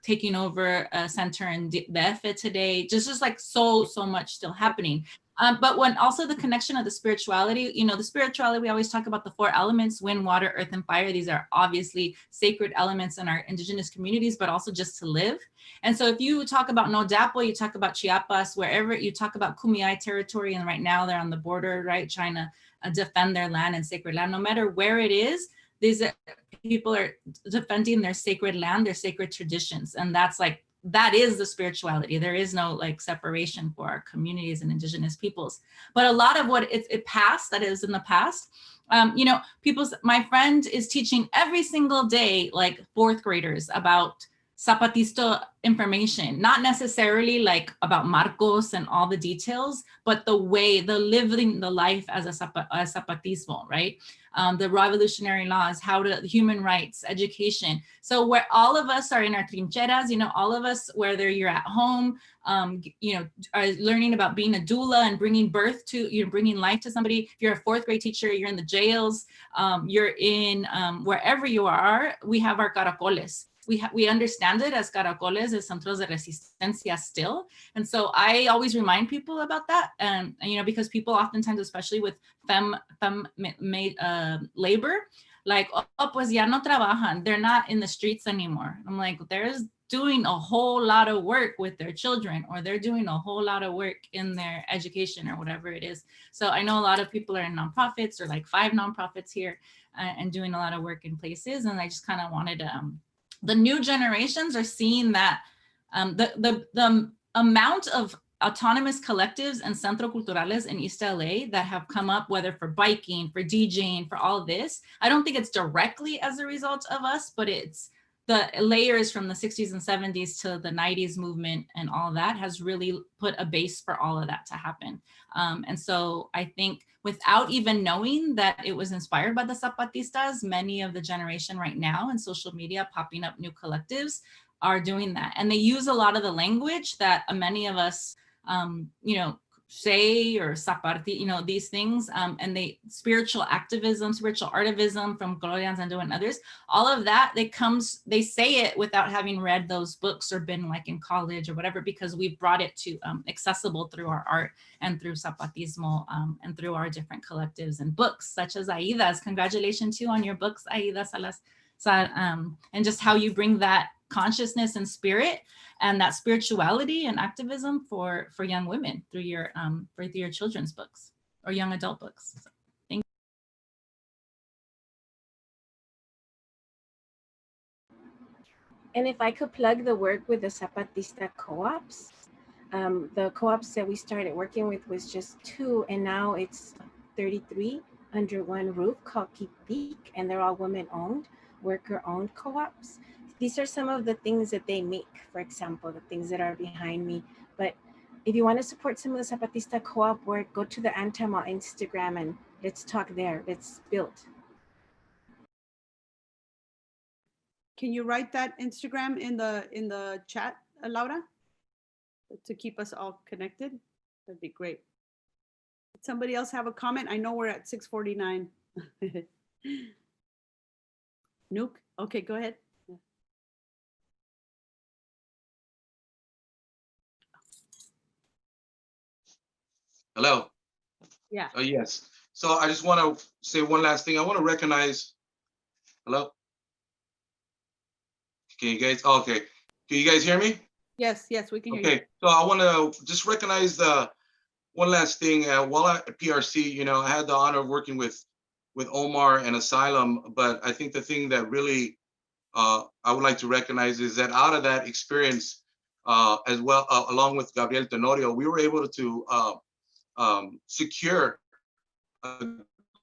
taking over a center in DF today. Just like so much still happening. But when also the connection of the spirituality, you know, the spirituality, we always talk about the 4 elements, wind, water, earth, and fire. These are obviously sacred elements in our indigenous communities, but also just to live. And so if you talk about No Dapo, you talk about Chiapas, wherever you talk about Kumeyaay territory, and right now they're on the border, right, trying to defend their land and sacred land, no matter where it is, these people are defending their sacred land, their sacred traditions. And that's like, that is the spirituality. There is no like separation for our communities and indigenous peoples. But a lot of what it passed, that is in the past, you know, my friend is teaching every single day, like 4th graders about Zapatista information, not necessarily like about Marcos and all the details, but the way, the living the life as a Zapatismo, right? The revolutionary laws, human rights, education. So where all of us are in our trincheras, you know, all of us, whether you're at home, you know, are learning about being a doula and bringing birth to, you know, bringing life to somebody. If you're a 4th grade teacher, you're in the jails, you're in wherever you are, we have our caracoles. We understand it as caracoles, as centros de resistencia still. And so I always remind people about that. And you know, because people oftentimes, especially with labor, like, oh, pues ya no trabajan. They're not in the streets anymore. I'm like, there's doing a whole lot of work with their children, or they're doing a whole lot of work in their education or whatever it is. So I know a lot of people are in nonprofits, or like 5 nonprofits here, and doing a lot of work in places. And I just kind of wanted to, the new generations are seeing that the amount of autonomous collectives and centro culturales in East LA that have come up, whether for biking, for DJing, for all of this, I don't think it's directly as a result of us, but it's the layers from the 60s and 70s to the 90s movement and all of that has really put a base for all of that to happen. And so I think without even knowing that it was inspired by the Zapatistas, many of the generation right now in social media popping up new collectives are doing that. And they use a lot of the language that many of us, you know, say, or Zaparti, you know, these things, and spiritual activism, spiritual artivism from Gloria Anzando and others, all of that, they say it without having read those books or been like in college or whatever, because we've brought it to accessible through our art and through Zapatismo, and through our different collectives and books, such as Aida's. Congratulations too on your books, Aida Salazar, and just how you bring that consciousness and spirit and that spirituality and activism for young women through your children's books or young adult books. So, thank you. And if I could plug the work with the Zapatista co-ops, the co-ops that we started working with was just 2, and now it's 33 under one roof called Kipik, and they're all women-owned, worker-owned co-ops. These are some of the things that they make, for example, the things that are behind me. But if you want to support some of the Zapatista co-op work, go to the Antam on Instagram and let's talk there. Let's build. Can you write that Instagram in the chat, Laura, to keep us all connected? That'd be great. Did somebody else have a comment? I know we're at 6:49. Nuke, okay, go ahead. Hello. Yeah. Oh, yes. So I just want to say one last thing. I want to recognize. Hello. Can you guys? Oh, okay. Can you guys hear me? Yes, we can hear you. Okay. So I want to just recognize one last thing. While at PRC, you know, I had the honor of working with Omar and Asylum, but I think the thing that really I would like to recognize is that out of that experience, as well, along with Gabriel Tenorio, we were able to secure a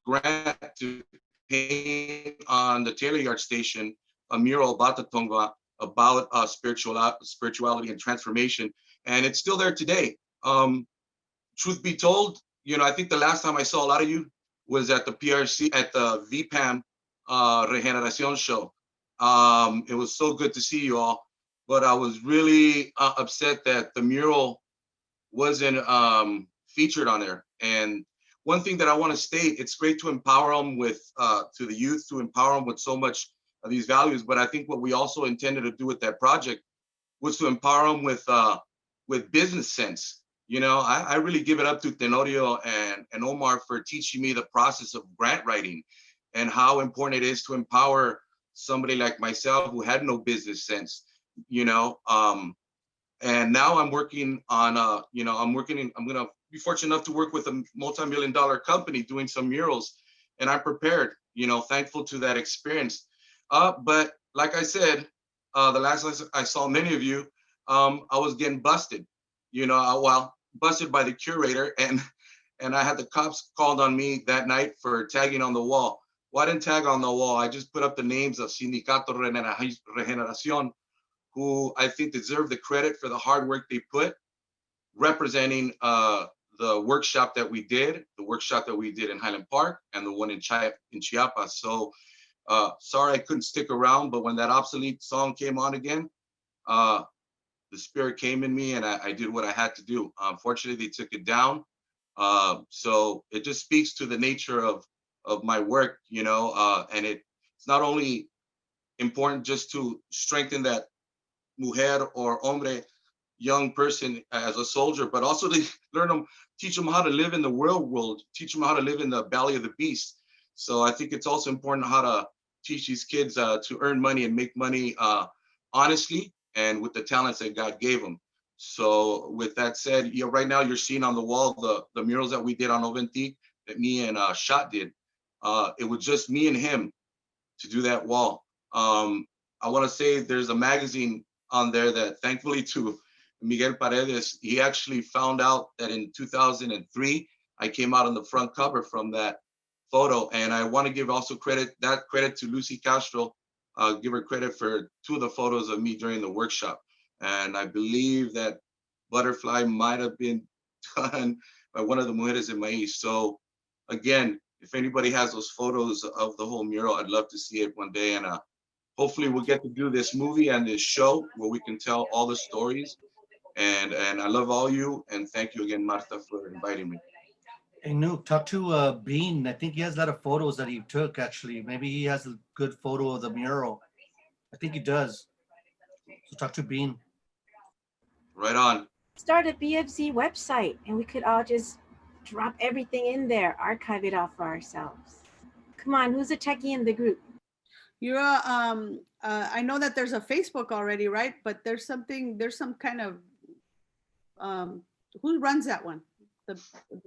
grant to paint on the Taylor Yard Station a mural about the Tongva, about spirituality and transformation, and it's still there today. Truth be told, you know, I think the last time I saw a lot of you was at the PRC, at the VPAM Regeneracion show. It was so good to see you all, but I was really upset that the mural wasn't featured on there. And one thing that I want to state, it's great to empower them with, to the youth, to empower them with so much of these values, but I think what we also intended to do with that project was to empower them with business sense. You know, I really give it up to Tenorio and Omar for teaching me the process of grant writing and how important it is to empower somebody like myself who had no business sense, you know. And now I'm working on, you know, I'm gonna be fortunate enough to work with a multi-million-dollar company doing some murals, and I'm prepared, you know, thankful to that experience. But like I said, the last I saw many of you, I was getting busted, you know, well, busted by the curator, and I had the cops called on me that night for tagging on the wall. Well, I didn't tag on the wall. I just put up the names of Sindicato Regeneración, who I think deserve the credit for the hard work they put representing the workshop that we did, in Highland Park, and the one in Chiapas. So sorry I couldn't stick around, but when that obsolete song came on again, the spirit came in me and I did what I had to do. Unfortunately, they took it down. So it just speaks to the nature of my work, you know, and it's not only important just to strengthen that mujer or hombre, young person as a soldier, but also to teach them how to live in the real world, teach them how to live in the belly of the beast. So I think it's also important how to teach these kids to earn money and make money honestly and with the talents that God gave them. So with that said, you know, right now you're seeing on the wall the murals that we did on Oventic that me and Shot did. It was just me and him to do that wall. I want to say there's a magazine on there that thankfully to Miguel Paredes, he actually found out that in 2003, I came out on the front cover from that photo. And I want to give also credit to Lucy Castro, give her credit for 2 of the photos of me during the workshop. And I believe that butterfly might have been done by one of the Mujeres de Maíz. So again, if anybody has those photos of the whole mural, I'd love to see it one day. And hopefully we'll get to do this movie and this show where we can tell all the stories. And I love all you. And thank you again, Marta, for inviting me. Hey, Nuke, talk to Bean. I think he has a lot of photos that he took, actually. Maybe he has a good photo of the mural. I think he does. So talk to Bean. Right on. Start a BFZ website and we could all just drop everything in there, archive it all for ourselves. Come on, who's a techie in the group? You're I know that there's a Facebook already, right? But there's some kind of who runs that one? The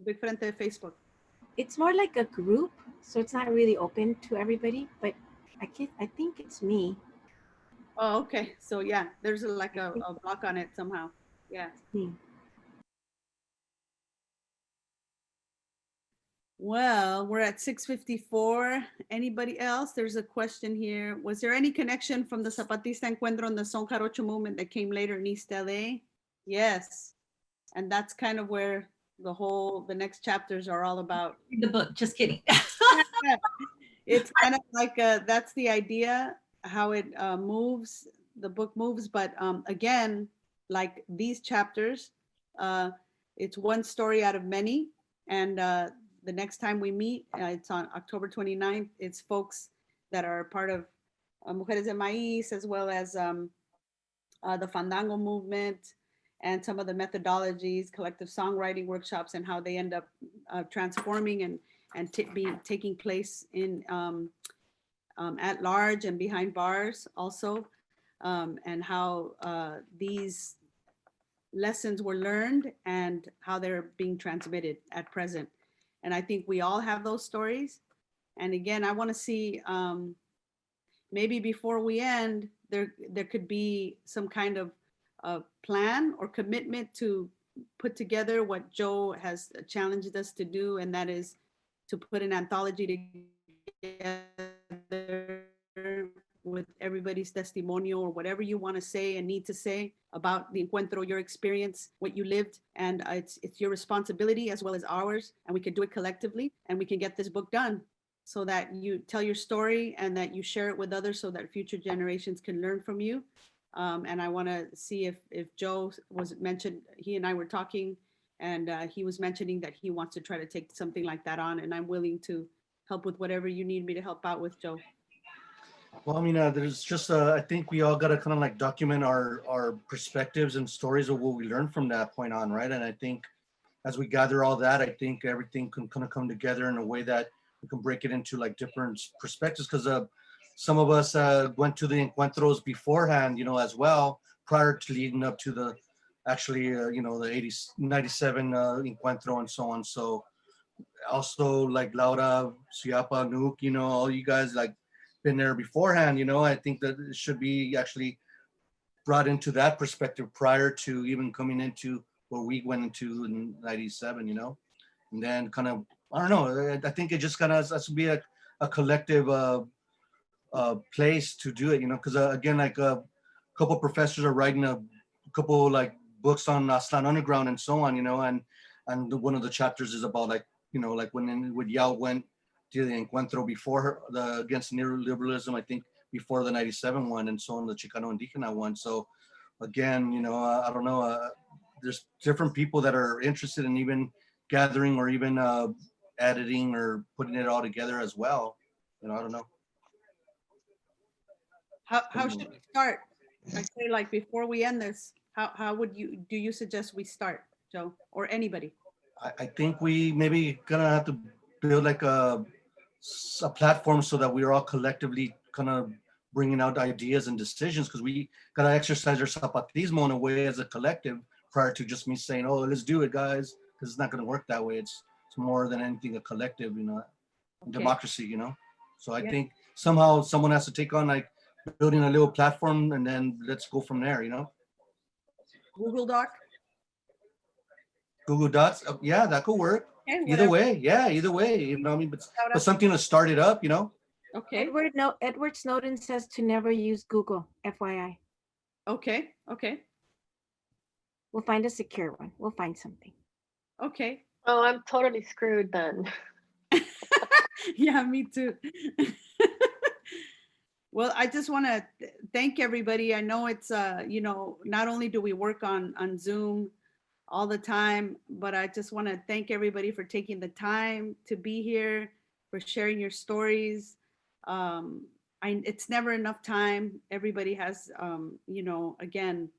Big Frente Facebook. It's more like a group, so it's not really open to everybody, but I think it's me. Oh, okay. So yeah, there's like a block on it somehow. Yeah. Well, we're at 6:54. Anybody else? There's a question here. Was there any connection from the Zapatista Encuentro and the Son Jarocho movement that came later in East LA? Yes. And that's kind of where the next chapters are all about. The book, just kidding. It's kind of like that's the idea, how it moves, the book moves. But again, like these chapters, it's one story out of many. And the next time we meet, it's on October 29th. It's folks that are part of Mujeres de Maíz, as well as the Fandango movement and some of the methodologies, collective songwriting workshops, and how they end up transforming and taking place in at large and behind bars also, and how these lessons were learned and how they're being transmitted at present. And I think we all have those stories. And again, I want to see maybe before we end, there could be some kind of plan or commitment to put together what Joe has challenged us to do, and that is to put an anthology together with everybody's testimonial or whatever you want to say and need to say about the encuentro, your experience, what you lived, and it's your responsibility as well as ours, and we can do it collectively, and we can get this book done so that you tell your story and that you share it with others so that future generations can learn from you. And I want to see if Joe was mentioned, he and I were talking, and he was mentioning that he wants to try to take something like that on, and I'm willing to help with whatever you need me to help out with, Joe. Well, I mean, there's just, I think we all got to kind of like document our perspectives and stories of what we learned from that point on, right? And I think as we gather all that, I think everything can kind of come together in a way that we can break it into like different perspectives. Because some of us went to the encuentros beforehand, as well, prior to leading up to the actually, the 97 encuentro and so on. So also like Laura, Suyapa, Nuke, all you guys like been there beforehand, I think that it should be actually brought into that perspective prior to even coming into what we went into in 97, and then kind of, I don't know, I think it just kind of has to be a collective place to do it, because again, like a couple professors are writing a couple like books on Aztlan Underground and so on, and one of the chapters is about like, like when Yaot went to the encuentro before against neoliberalism, I think before the 97 one, and so on, the Chicano Indígena one. So again, I don't know, there's different people that are interested in even gathering or even editing or putting it all together as well. I don't know. How should we start? I say, like, before we end this, how do you suggest we start, Joe, or anybody? I think we maybe gonna have to build like a platform so that we're all collectively kind of bringing out ideas and decisions, because we gotta exercise our zapatismo in a way as a collective prior to just me saying, oh, let's do it, guys, because it's not gonna work that way. It's more than anything a collective, democracy, So I think somehow someone has to take on like building a little platform, and then let's go from there, Google Doc? Google Docs, yeah, that could work. Okay, Either way, I mean, but something to start it up, Okay. Edward Snowden says to never use Google, FYI. Okay. We'll find a secure one. We'll find something. Okay. Oh, I'm totally screwed then. Yeah, me too. Well, I just want to thank everybody. I know it's, not only do we work on Zoom all the time, but I just want to thank everybody for taking the time to be here, for sharing your stories. It's never enough time. Everybody has, again,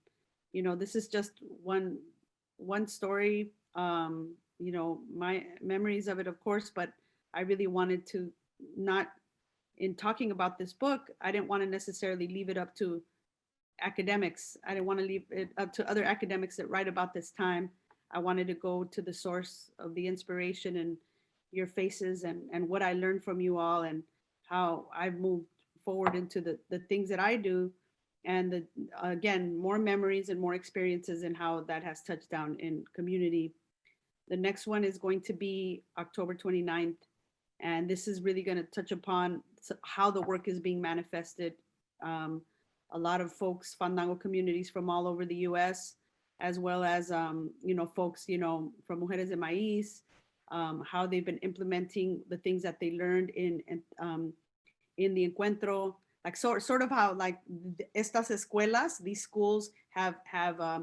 this is just one story, my memories of it, of course, but I really wanted to not, in talking about this book, I didn't want to necessarily leave it up to academics. I didn't want to leave it up to other academics that write about this time. I wanted to go to the source of the inspiration and your faces and what I learned from you all and how I've moved forward into the things that I do. And again, more memories and more experiences and how that has touched down in community. The next one is going to be October 29th. And this is really going to touch upon how the work is being manifested. A lot of folks, Fandango communities from all over the US, as well as, folks, from Mujeres de Maíz, how they've been implementing the things that they learned in the encuentro, like sort of how like estas escuelas, these schools have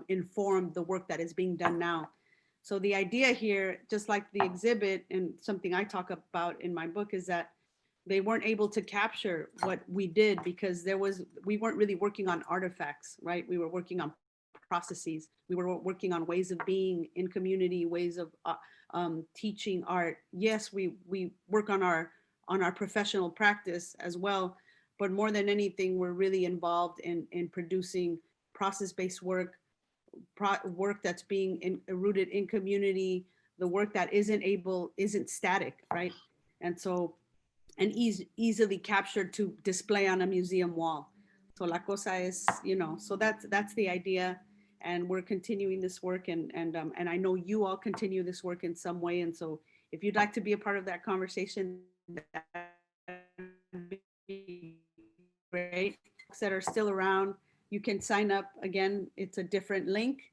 informed the work that is being done now. So the idea here, just like the exhibit and something I talk about in my book, is that they weren't able to capture what we did because we weren't really working on artifacts, right? We were working on processes. We were working on ways of being in community, ways of teaching art. Yes, we work on our professional practice as well, but more than anything, we're really involved in producing process-based work that's being rooted in community, the work that isn't static, right? And so, and easily captured to display on a museum wall. So la cosa es, so that's the idea. And we're continuing this work and I know you all continue this work in some way. And so if you'd like to be a part of that conversation, that'd be great. Folks that are still around, you can sign up. Again, it's a different link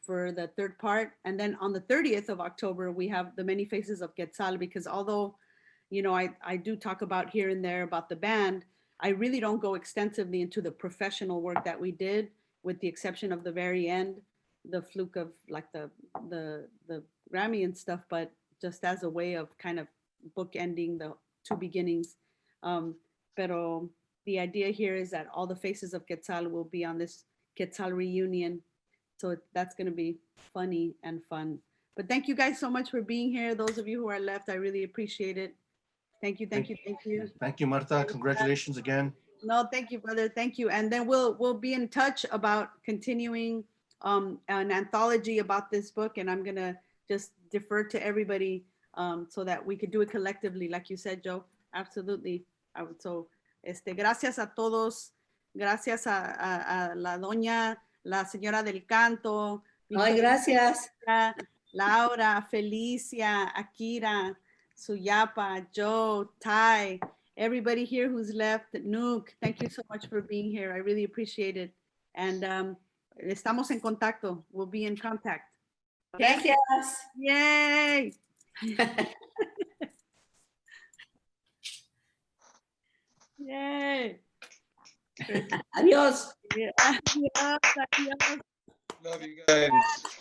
for the third part. And then on the 30th of October, we have the Many Faces of Quetzal, because although, I do talk about here and there about the band, I really don't go extensively into the professional work that we did, with the exception of the very end, the fluke of like the Grammy and stuff, but just as a way of kind of bookending the two beginnings. Pero the idea here is that all the faces of Quetzal will be on this Quetzal reunion. So that's going to be funny and fun. But thank you guys so much for being here. Those of you who are left, I really appreciate it. Thank you, thank you, thank you. Thank you, Marta. Congratulations again. No, thank you, brother. Thank you. And then we'll be in touch about continuing an anthology about this book. And I'm gonna just defer to everybody so that we could do it collectively, like you said, Joe. Absolutely. So, gracias a todos. Gracias a la doña, la señora del canto. Ay, gracias. Laura, Felicia, Akira, Suyapa, Joe, Ty, everybody here who's left, Nuke, thank you so much for being here. I really appreciate it. And estamos en contacto. We'll be in contact. Gracias. Yay. Yay. Adiós. Adiós. Adiós. Love you guys.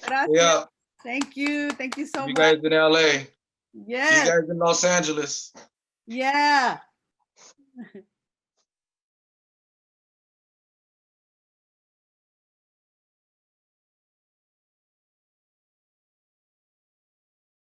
Gracias. Yeah. Thank you. Thank you so You much. guys in LA. Yes. You guys in Los Angeles. Yeah.